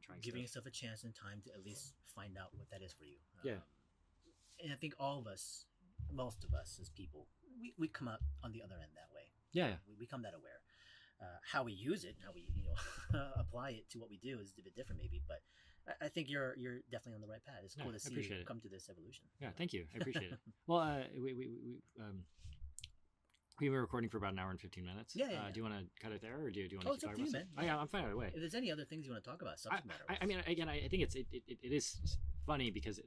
Trying Giving stuff. yourself a chance and time to at least find out what that is for you. Yeah. And I think all of us, most of us as people, we come out on the other end that way. Yeah. We become that aware. How we use it, how we apply it to what we do is a bit different maybe, but I think you're definitely on the right path. It's cool Yeah, to I see appreciate you it. come to this evolution. Yeah, thank you. I appreciate it. Well, we were recording for about an hour and 15 minutes. Yeah, yeah. Do you want to cut it there, or do you want Oh, to it's keep up talking to about you, stuff? man. Oh, yeah, I'm fine either way. If there's any other things you want to talk about, subject matter. I mean, again, I think it is funny because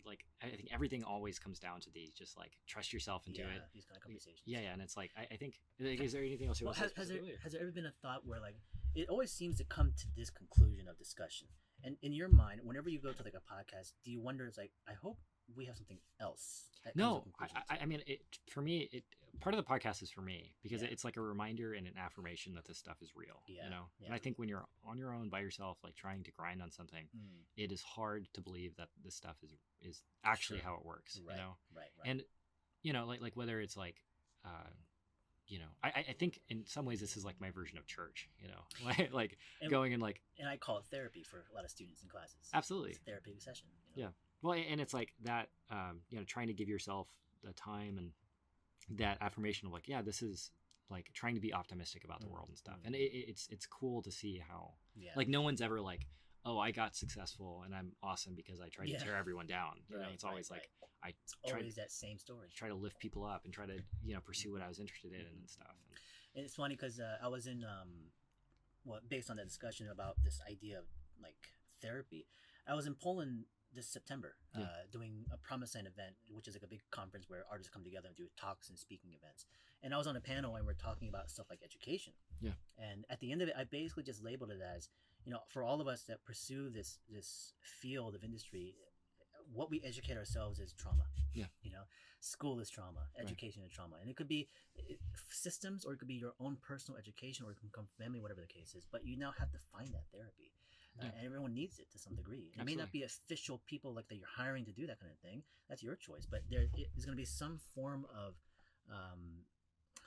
I think everything always comes down to the just like trust yourself and do it. These kind of conversations. Yeah, and it's like I think is there anything else you Well, want to say? has there ever been a thought where like it always seems to come to this conclusion of discussion. And in your mind, whenever you go to like a podcast, do you wonder, it's like, I hope we have something else that comes to a No, conclusion to? I mean, for me, part of the podcast is for me because Yeah. it's like a reminder and an affirmation that this stuff is real. Yeah, You know, yeah. and I think when you're on your own by yourself, like trying to grind on something, Mm, it is hard to believe that this stuff is actually Sure. how it works. right, You know, right, right. and like whether it's like. I think in some ways this is like my version of church, like And- going and like, And I call it therapy for a lot of students in classes. absolutely. It's a therapy session. Yeah. Well, and it's like that, trying to give yourself the time and that affirmation of like, yeah, this is like trying to be optimistic about the world and stuff. And it's cool to see how, Yeah. like, no one's ever like, oh, I got successful and I'm awesome because I tried to Yeah. tear everyone down. Right, It's always right, like, I It's tried always that same story. try to lift people up and try to, pursue what I was interested in and stuff. And it's funny because I was in, based on that discussion about this idea of like therapy, I was in Poland this September doing a Promise Sign event, which is like a big conference where artists come together and do talks and speaking events. And I was on a panel and we're talking about stuff like education. Yeah. And at the end of it, I basically just labeled it as, for all of us that pursue this field of industry, what we educate ourselves is trauma. Yeah. School is trauma, education is trauma, and it could be systems, or it could be your own personal education, or it can come from family, whatever the case is. But you now have to find that therapy, and everyone needs it to some degree. It may not be official people like that you're hiring to do that kind of thing. That's your choice, but there is going to be some form of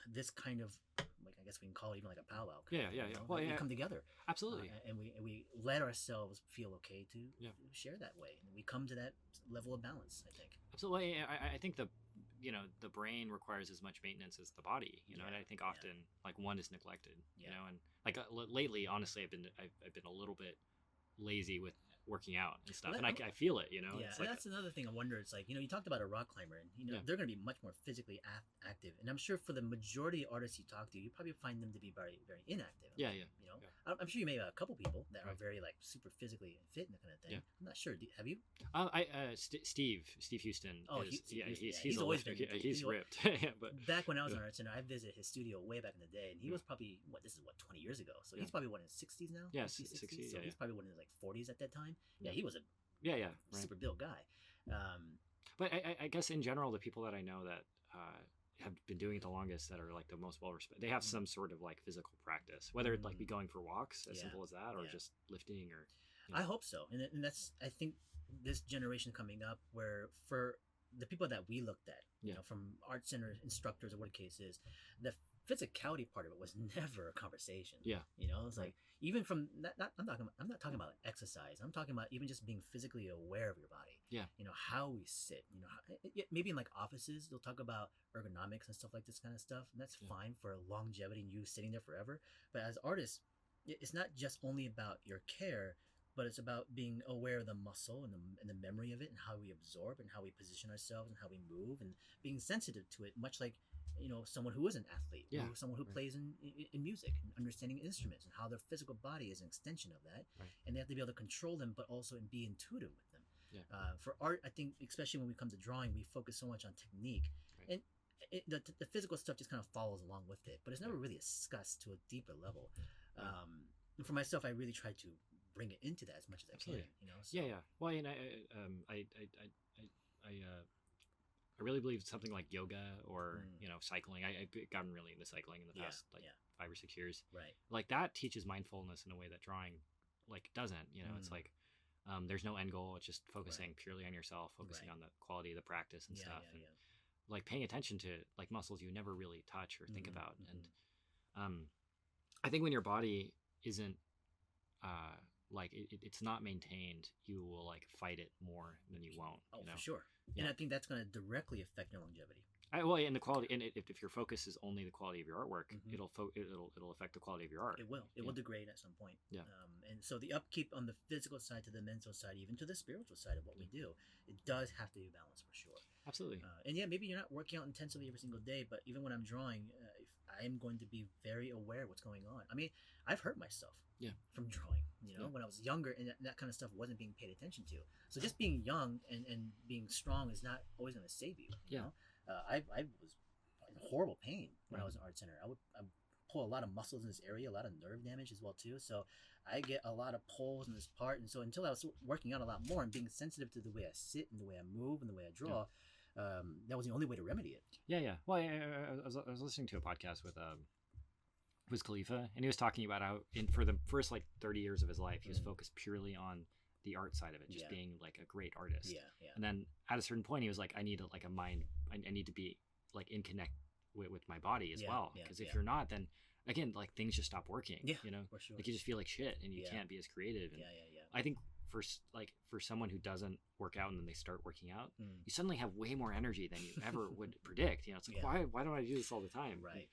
this kind of, like, I guess we can call it even like a powwow. Yeah. Well, we come together, absolutely. and we let ourselves feel okay to share that way, and we come to that level of balance, I think. Absolutely. I think the brain requires as much maintenance as the body, and I think often like one is neglected, and like lately, honestly, I've been a little bit lazy with working out and stuff, and I feel it, it's like that's another thing I wonder. It's like, you talked about a rock climber, and they're going to be much more physically active, and I'm sure for the majority of artists you talk to, you probably find them to be very, very inactive. I'm sure you may have a couple people that are very like super physically fit and that kind of thing. I'm not sure. Have you? Steve Houston. Oh, he's always lifter. been. He's ripped. But back when I was on Art Center, I visited his studio way back in the day, and he was probably 20 years ago. So he's probably in his 60s now. Yeah, 60s. 60s. So he's probably in his like 40s at that time. Yeah, he was a right. super built guy. But I guess in general, the people that I know that have been doing it the longest, that are like the most well respected, they have some sort of like physical practice, whether it like be going for walks, as simple as that, or just lifting, or. I hope so, and that's, I think, this generation coming up, where for the people that we looked at, from Art Center instructors or what the case is, the physicality part of it was never a conversation. It's like, even from I'm not talking about exercise. I'm talking about even just being physically aware of your body. How we sit. Maybe in like offices they'll talk about ergonomics and stuff like this kind of stuff, and that's fine for longevity and you sitting there forever. But as artists, it's not just only about your care, but it's about being aware of the muscle and the memory of it, and how we absorb and how we position ourselves and how we move, and being sensitive to it, much like someone who is an athlete, or someone who plays in music, and understanding instruments and how their physical body is an extension of that, and they have to be able to control them, but also be intuitive with them. For art, I think, especially when we come to drawing, we focus so much on technique, and the physical stuff just kind of follows along with it, but it's never really discussed to a deeper level. And for myself, I really try to bring it into that as much as I can. So. Well, and I really believe something like yoga or cycling. I've gotten really into cycling in the past 5 or 6 years. Right. Like that teaches mindfulness in a way that drawing like doesn't. It's like there's no end goal. It's just focusing purely on yourself, focusing on the quality of the practice and stuff, and like paying attention to like muscles you never really touch or think about. And I think when your body isn't like it's not maintained, you will like fight it more than you won't. For sure. And I think that's going to directly affect your longevity. And the quality, and if your focus is only the quality of your artwork, it'll affect the quality of your art. It will. It will degrade at some point. And so the upkeep on the physical side to the mental side, even to the spiritual side of what we do, it does have to be balanced for sure. Absolutely. And maybe you're not working out intensively every single day, but even when I'm drawing, I'm going to be very aware of what's going on. I mean, I've hurt myself from drawing, when I was younger, and that kind of stuff wasn't being paid attention to. So just being young and being strong is not always going to save you. I was in horrible pain when I was in Art Center. I pull a lot of muscles in this area, a lot of nerve damage as well too. So I get a lot of pulls in this part, and so until I was working out a lot more and being sensitive to the way I sit and the way I move and the way I draw, that was the only way to remedy it. Yeah. Well, I was listening to a podcast with Wiz Khalifa, and he was talking about how for the first like 30 years of his life, he was focused purely on the art side of it, just being like a great artist. Yeah. And then at a certain point, he was like, I need a mind. I need to be like in connect with my body as well. Because if you're not, then again, like things just stop working. Yeah, you know, for sure. like you just feel like shit, and you can't be as creative. And I think for someone who doesn't work out and then they start working out, you suddenly have way more energy than you ever would predict. You know, it's like why don't I do this all the time? Right.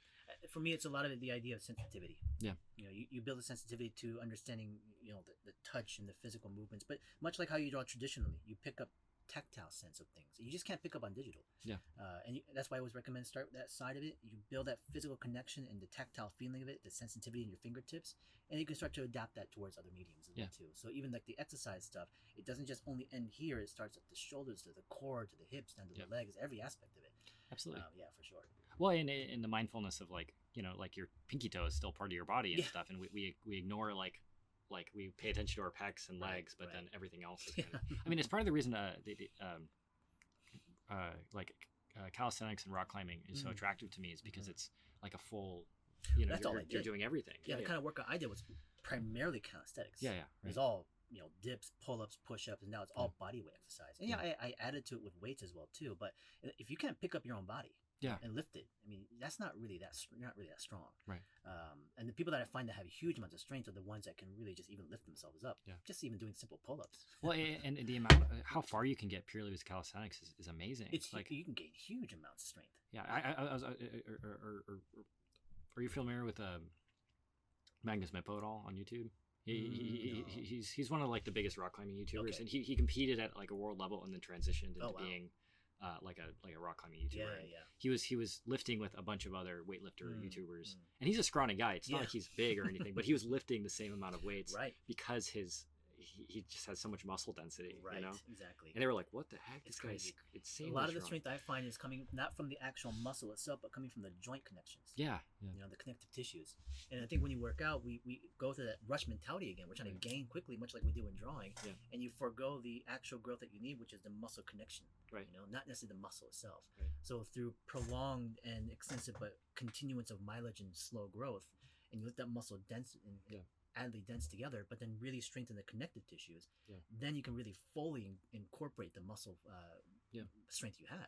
For me, it's a lot of the idea of sensitivity. Yeah. You know, you build a sensitivity to understanding, you know, the touch and the physical movements. But much like how you draw traditionally, you pick up tactile sense of things. You just can't pick up on digital. Yeah. That's why I always recommend start with that side of it. You build that physical connection and the tactile feeling of it, the sensitivity in your fingertips, and you can start to adapt that towards other mediums as well too. So even like the exercise stuff, it doesn't just only end here. It starts at the shoulders, to the core, to the hips, down to the legs, every aspect of it. Absolutely. Yeah, for sure. Well, in the mindfulness of like, you know, like your pinky toe is still part of your body and stuff, and we ignore like we pay attention to our pecs and legs, but then everything else is kind of, I mean, it's part of the reason calisthenics and rock climbing is so attractive to me, is because it's like a full, you know, you're doing everything. The kind of workout I did was primarily calisthenics. Right. It was all, you know, dips, pull-ups, push-ups, and now it's all body weight exercise. And I added to it with weights as well too. But if you can't pick up your own body and lift it, I mean, that's not really that strong. Right. And the people that I find that have huge amounts of strength are the ones that can really just even lift themselves up. Yeah. Just even doing simple pull-ups. Well, and the amount, how far you can get purely with calisthenics is amazing. It's like you can gain huge amounts of strength. Yeah. I was. Are you familiar with Magnus Mippo at all on YouTube? He's one of like the biggest rock climbing YouTubers, and he competed at like a world level and then transitioned into being like a rock climbing YouTuber. He was lifting with a bunch of other weightlifter YouTubers, and he's a scrawny guy. It's not like he's big or anything, but he was lifting the same amount of weights because he just has so much muscle density, you know? Exactly. And they were like, what the heck? It's This guy's crazy. insanely A lot of the strong. strength I find is coming not from the actual muscle itself, but coming from the joint connections. Yeah. You know, the connective tissues. And I think when you work out, we go through that rush mentality again. We're trying to gain quickly, much like we do in drawing. Yeah. And you forego the actual growth that you need, which is the muscle connection. Right. You know, not necessarily the muscle itself. Right. So through prolonged and extensive but continuance of mileage and slow growth, and you let that muscle dense and addly dense together, but then really strengthen the connective tissues, then you can really fully incorporate the muscle strength you have.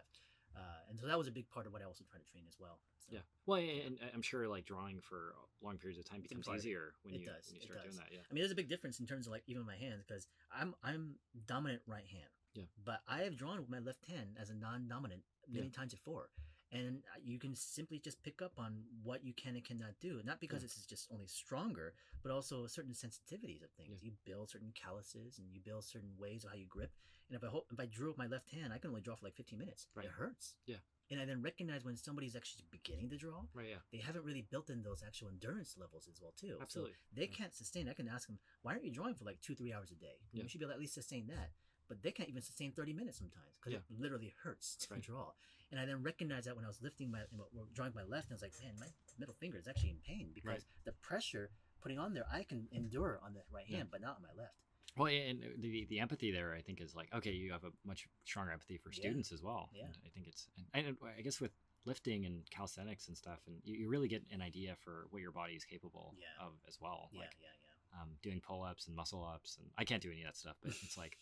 And so that was a big part of what I also try to train as well. So. Yeah. Well, and I'm sure like drawing for long periods of time becomes easier when you start doing that. Yeah. I mean, there's a big difference in terms of like even my hands, because I'm dominant right hand. Yeah. But I have drawn with my left hand as a non-dominant many times before. And you can simply just pick up on what you can and cannot do. Not because it's just only stronger, but also certain sensitivities of things. You build certain calluses and you build certain ways of how you grip. And if I drew with my left hand, I can only draw for like 15 minutes. Right. It hurts. Yeah. And I then recognize when somebody's actually beginning to draw, they haven't really built in those actual endurance levels as well too. Absolutely. So they can't sustain. I can ask them, why aren't you drawing for like 2-3 hours a day? You should be able to at least sustain that. But they can't even sustain 30 minutes sometimes because it literally hurts to draw. And I then recognized that when I was drawing my left, and I was like, man, my middle finger is actually in pain because the pressure putting on there, I can endure on the right hand, but not on my left. Well, and the empathy there, I think, is like, okay, you have a much stronger empathy for students as well. Yeah. And I think and I guess with lifting and calisthenics and stuff, and you really get an idea for what your body is capable of as well. Doing pull-ups and muscle-ups, and I can't do any of that stuff, but it's like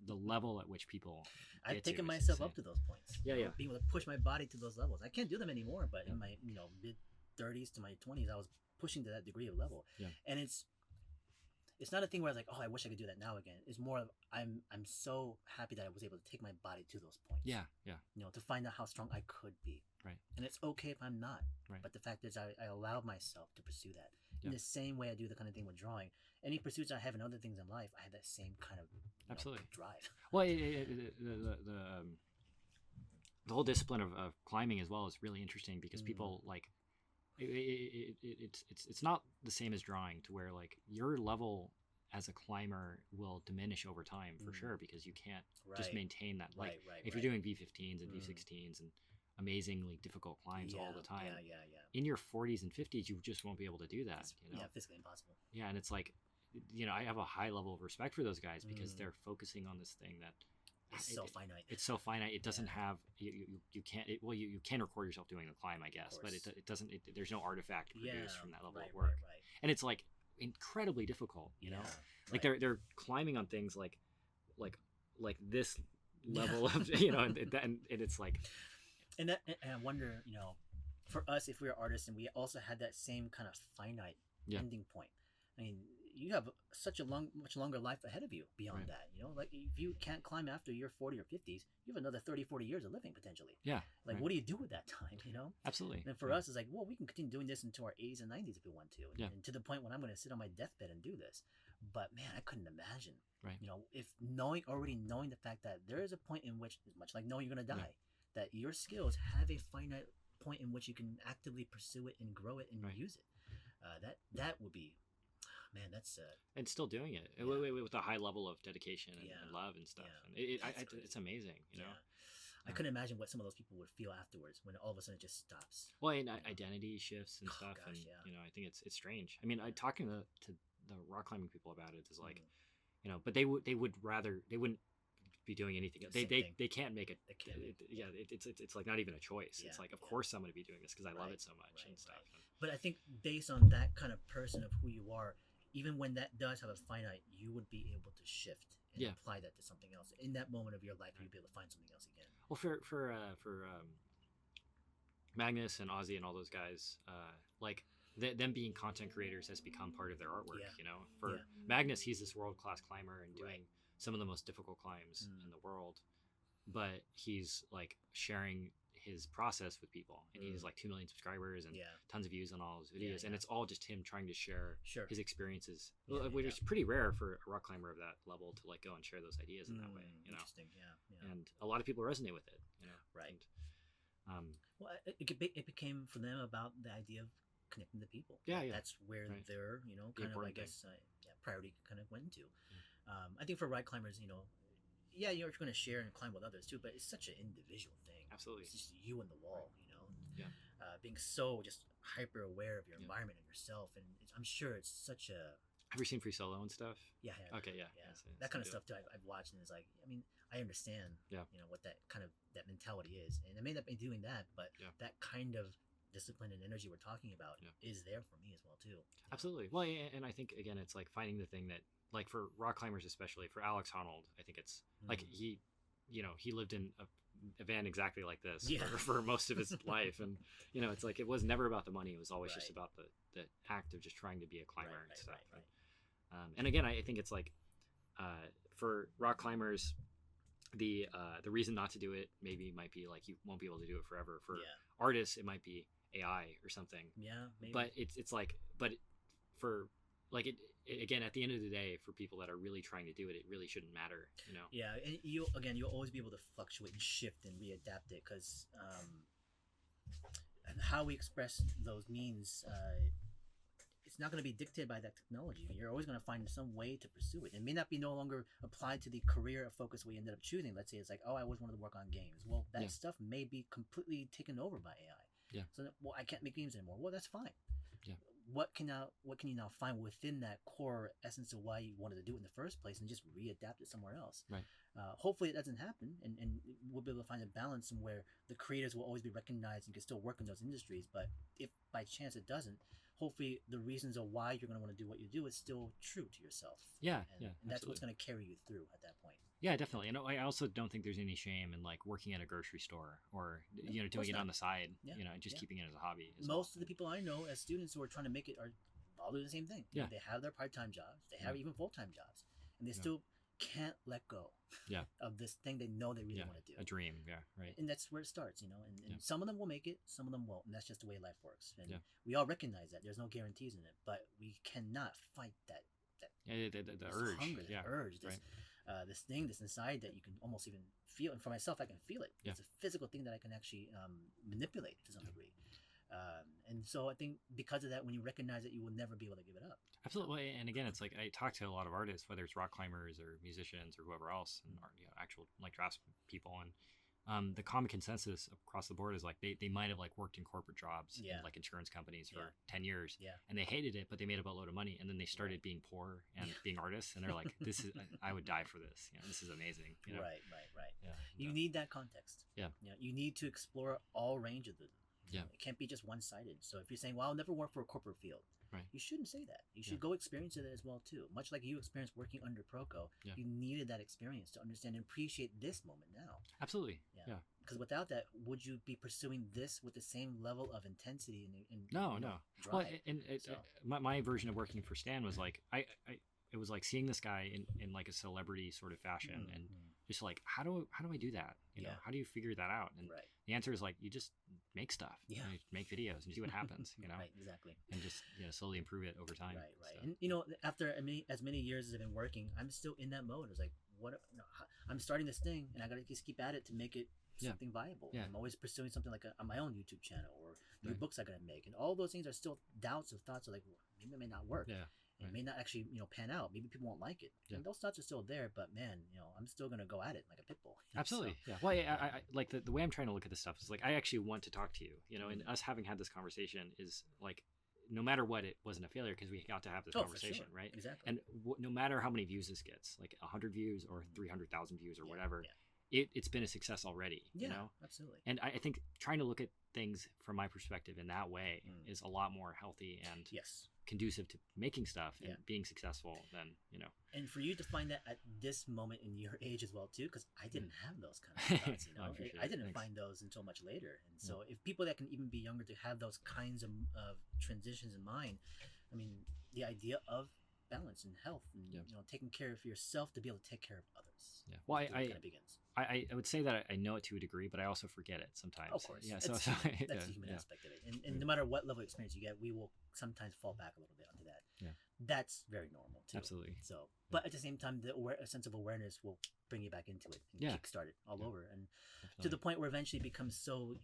the level at which people I've taken myself up to those points. Being able to push my body to those levels. I can't do them anymore, but in my mid 30s to my 20s, I was pushing to that degree of level. And it's not a thing where I was like, oh, I wish I could do that now again. It's more of I'm so happy that I was able to take my body to those points. You know, to find out how strong I could be. Right. And it's okay if I'm not. Right. But the fact is I allowed myself to pursue that. In the same way I do the kind of thing with drawing. Any pursuits I have in other things in life, I have that same kind of drive. Well, the whole discipline of climbing as well is really interesting because people like it's not the same as drawing, to where like your level as a climber will diminish over time for sure, because you can't just maintain that. Like if you're doing V15s and V16s and amazingly difficult climbs all the time. Yeah. In your 40s and 50s, you just won't be able to do that. Yeah, physically impossible. Yeah, and it's like, I have a high level of respect for those guys because they're focusing on this thing that it's so finite. It's so finite. It doesn't have you can't. You can record yourself doing the climb, I guess, but it doesn't. There's no artifact produced from that level of work, and it's like incredibly difficult. Like they're climbing on things like this level of and it's like, and I wonder, for us, if we were artists and we also had that same kind of finite ending point. I mean, you have such a much longer life ahead of you beyond that. Like if you can't climb after you're 40 or 50s, you have another 30, 40 years of living potentially. Yeah. Like, what do you do with that time? Absolutely. And for us, it's like, well, we can continue doing this into our 80s and 90s if we want to, and to the point when I'm going to sit on my deathbed and do this. But man, I couldn't imagine. Right. If already knowing the fact that there is a point in which, much like knowing you're going to die, that your skills have a finite point in which you can actively pursue it and grow it and use it. That would be. Man, that's and still doing it with a high level of dedication and love and stuff. And it's amazing, I couldn't imagine what some of those people would feel afterwards when all of a sudden it just stops. Well, and identity shifts and stuff, and I think it's strange. I mean, talking to the rock climbing people about it is like, but they wouldn't be doing anything else. They can't make it. It's like not even a choice. It's like, of course I'm going to be doing this because I love it so much and stuff. But I think based on that kind of person of who you are, even when that does have a finite, you would be able to shift and apply that to something else. In that moment of your life, you'd be able to find something else again. Well, for Magnus and Ozzy and all those guys, like them being content creators has become part of their artwork. For Magnus, he's this world-class climber and doing some of the most difficult climbs in the world, but he's like sharing his process with people, and he's like 2 million subscribers and tons of views on all his videos, and it's all just him trying to share his experiences, which is pretty rare for a rock climber of that level to like go and share those ideas in that way. Interesting. And a lot of people resonate with it. Right. And, well, it became for them about the idea of connecting to people. That's where their kind of, I guess, priority kind of went into. I think for rock climbers, you're going to share and climb with others too, but it's such an individual thing. Absolutely. It's just you and the wall, being so just hyper aware of your environment and yourself. And I'm sure it's such a... Have you seen Free Solo and stuff? Yeah. Okay, yeah. That kind of stuff too, I've watched, and it's like, I mean, I understand, what that kind of, that mentality is. And I may not be doing that, but that kind of discipline and energy we're talking about is there for me as well too. Absolutely. Well, and I think, again, it's like finding the thing that, like for rock climbers, especially for Alex Honnold, I think it's like he lived in a van exactly like this for most of his life, and it's like it was never about the money. It was always just about the act of just trying to be a climber and stuff. And again, I think it's like for rock climbers, the reason not to do it might be like you won't be able to do it forever. For artists, it might be AI or something. Maybe. But it's like, for like it again, at the end of the day, for people that are really trying to do it, it really shouldn't matter. And you'll always be able to fluctuate and shift and readapt it, because how we express those means, it's not going to be dictated by that technology. You're always going to find some way to pursue it. It may not be no longer applied to the career of focus we ended up choosing. Let's say it's like, I always wanted to work on games. Well, that stuff may be completely taken over by AI. So I can't make games anymore. Well, that's fine. What can you now find within that core essence of why you wanted to do it in the first place, and just readapt it somewhere else? Hopefully it doesn't happen, and we'll be able to find a balance in where the creators will always be recognized and can still work in those industries. But if by chance it doesn't, hopefully the reasons of why you're going to want to do what you do is still true to yourself. And that's what's going to carry you through at that point. Yeah, definitely. And I also don't think there's any shame in like working at a grocery store or doing it on the side. Just keeping it as a hobby. Most of the people I know as students who are trying to make it are all doing the same thing. They have their part-time jobs. They have even full-time jobs, and they still can't let go. Of this thing they know they really want to do. A dream. And that's where it starts. And some of them will make it, some of them won't, and that's just the way life works. And we all recognize that there's no guarantees in it, but we cannot fight that. The urge. Hunger, urge. This thing that's inside that you can almost even feel. And for myself, I can feel it. It's a physical thing that I can actually manipulate to some degree. And so I think because of that, when you recognize it, you will never be able to give it up. Absolutely. And again, it's like I talk to a lot of artists, whether it's rock climbers or musicians or whoever else, and actual like drafts people, and the common consensus across the board is like they might have like worked in corporate jobs Yeah. in like insurance companies for Yeah. 10 years, Yeah. and they hated it, but they made a boatload of money, and then they started being poor and being artists, and they're like, this is, I would die for this. This is amazing. Right. Yeah. You need that context. Yeah. You need to explore all range of the. Yeah. It can't be just one-sided. So if you're saying, "Well, I'll never work for a corporate field," Right. you shouldn't say that. You should go experience it as well too. Much like you experienced working under Proco, Yeah. you needed that experience to understand and appreciate this moment now. Absolutely. Yeah. Because without that, would you be pursuing this with the same level of intensity and No. drive? Well, my version of working for Stan was like, it was like seeing this guy in like a celebrity sort of fashion, and just like, how do I do that? How do you figure that out? And Right. the answer is like, you just make stuff. Yeah. You make videos and see what happens. Right, exactly. And just slowly improve it over time. Right. So, And after as many years as I've been working, I'm still in that mode. It's like, I'm starting this thing, and I gotta just keep at it to make it something viable. Yeah. I'm always pursuing something like on my own YouTube channel or new books I gotta make, and all those things are still doubts or thoughts of like, well, maybe it may not work. Yeah. It may not actually pan out. Maybe people won't like it. Yeah. And those thoughts are still there, but man, I'm still gonna go at it like a pit bull. Absolutely. So, Yeah. Well, I like the way I'm trying to look at this stuff is like, I actually want to talk to you, and us having had this conversation is like, no matter what, it wasn't a failure because we got to have this conversation, for sure. right? Exactly. And no matter how many views this gets, like 100 views or 300,000 views or whatever, it's been a success already. Absolutely. And I think trying to look at things from my perspective in that way is a lot more healthy and conducive to making stuff and being successful than And for you to find that at this moment in your age as well too, because I didn't have those kind of thoughts. I appreciate I didn't it. Thanks. find those until much later. And so if people that can even be younger to have those kinds of transitions in mind, I mean, the idea of balance and health and taking care of yourself to be able to take care of others. Yeah. Well, it kind of begins. I would say that I know it to a degree, but I also forget it sometimes. Of course. Yeah. That's the human aspect of it. And no matter what level of experience you get, we will sometimes fall back a little bit onto that. Yeah. That's very normal too. Absolutely. So, but at the same time, a sense of awareness will bring you back into it and kickstart it all over, and to the point where eventually it becomes so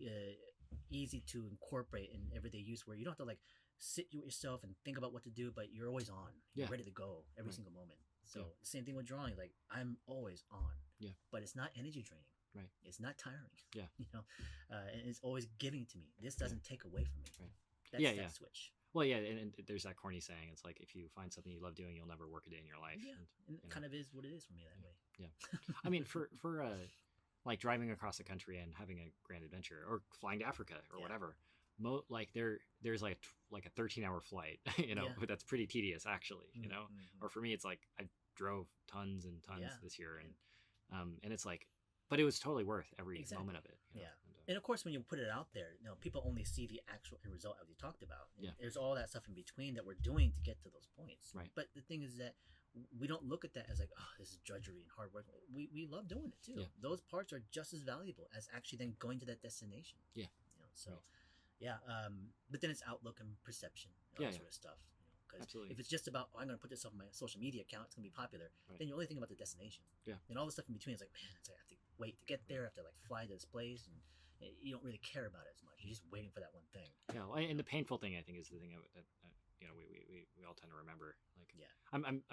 easy to incorporate in everyday use, where you don't have to like sit with yourself and think about what to do, but you're always on. You're ready to go every single moment. So the same thing with drawing. Like, I'm always on. Yeah. But it's not energy draining. Right. It's not tiring. Yeah. And it's always giving to me. This doesn't take away from me. Right. That's that switch. Well, yeah, and there's that corny saying. It's like, if you find something you love doing, you'll never work a day in your life. Yeah. And it kind of is what it is for me that way. Yeah. I mean, for like driving across the country and having a grand adventure, or flying to Africa or whatever. Like there's like a 13-hour flight, that's pretty tedious actually, or for me, it's like I drove tons and tons this year, and it's like, but it was totally worth every moment of it. And of course, when you put it out there, people only see the actual end result as you talked about. There's all that stuff in between that we're doing to get to those points. Right. But the thing is that we don't look at that as like, oh, this is drudgery and hard work. We love doing it too. Those parts are just as valuable as actually then going to that destination. Yeah. So. Right. Yeah, but then it's outlook and perception, all that sort of stuff. Because if it's just about, I'm going to put this on my social media account, it's going to be popular, then you're only thinking about the destination. Yeah. And all the stuff in between is like, man, it's like, I have to wait to get there, I have to like fly to this place, and you don't really care about it as much. You're just waiting for that one thing. Yeah, and the painful thing, I think, is the thing that we all tend to remember. Like, I'm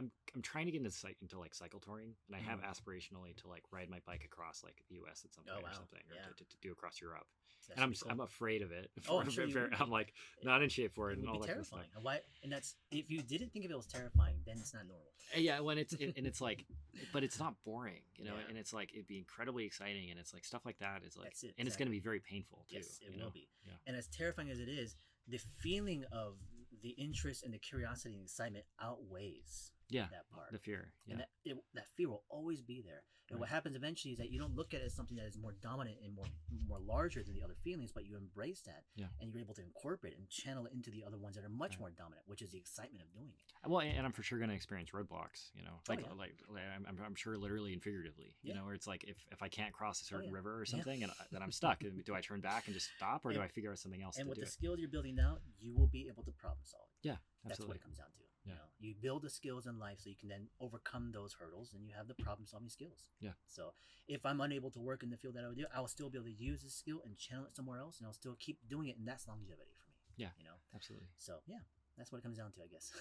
trying to get into like cycle touring, and I have aspirationally to like ride my bike across like the U.S. at some point or something, or to do across Europe. That's and I'm afraid of it. I'm like not in shape for it, and all that terrifying. Kind of stuff. Why? And that's, if you didn't think of it was terrifying, then it's not normal. Yeah, when it's like, but it's not boring, and it's like, it'd be incredibly exciting, and it's like stuff like that is like, and it's going to be be painful too. Yes, it will be. Yeah. And as terrifying as it is, the feeling of the interest and the curiosity and excitement outweighs that part. The fear. Yeah. And that fear will always be there. And what happens eventually is that you don't look at it as something that is more dominant and more larger than the other feelings, but you embrace that, and you're able to incorporate it and channel it into the other ones that are much more dominant, which is the excitement of doing it. Well, and I'm for sure going to experience roadblocks, I'm sure literally and figuratively, where it's like, if I can't cross a certain river or something, and then I'm stuck, do I turn back and just stop, or do I figure out something else to do? And with the skills you're building now, you will be able to problem solve. Yeah, absolutely. That's what it comes down to. Yeah. You build the skills in life so you can then overcome those hurdles, and you have the problem solving skills. Yeah. So if I'm unable to work in the field that I would do, I will still be able to use this skill and channel it somewhere else, and I'll still keep doing it, and that's longevity for me. Yeah. Absolutely. So yeah. that's what it comes down to, I guess.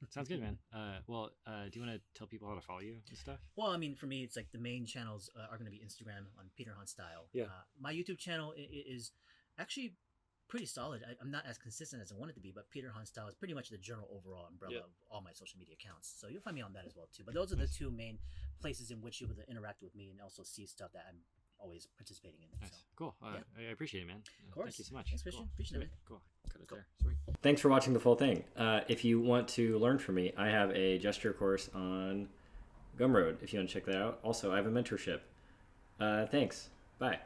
Sounds good, man. Do you want to tell people how to follow you and stuff? Well, I mean, for me, it's like the main channels are going to be Instagram on Peter Han Style. Yeah. My YouTube channel is actually pretty solid. I'm not as consistent as I want it to be, but Peter Han Style is pretty much the general overall umbrella of all my social media accounts. So you'll find me on that as well too. But those are the two main places in which you'll be able to interact with me and also see stuff that I'm always participating in. Nice. So. Cool. I appreciate it, man. Of course. Thank you so much. Thanks, Christian. Cool. Appreciate it. Cool. Cut it there. Sweet. Thanks for watching the full thing. If you want to learn from me, I have a gesture course on Gumroad if you want to check that out. Also, I have a mentorship. Thanks. Bye.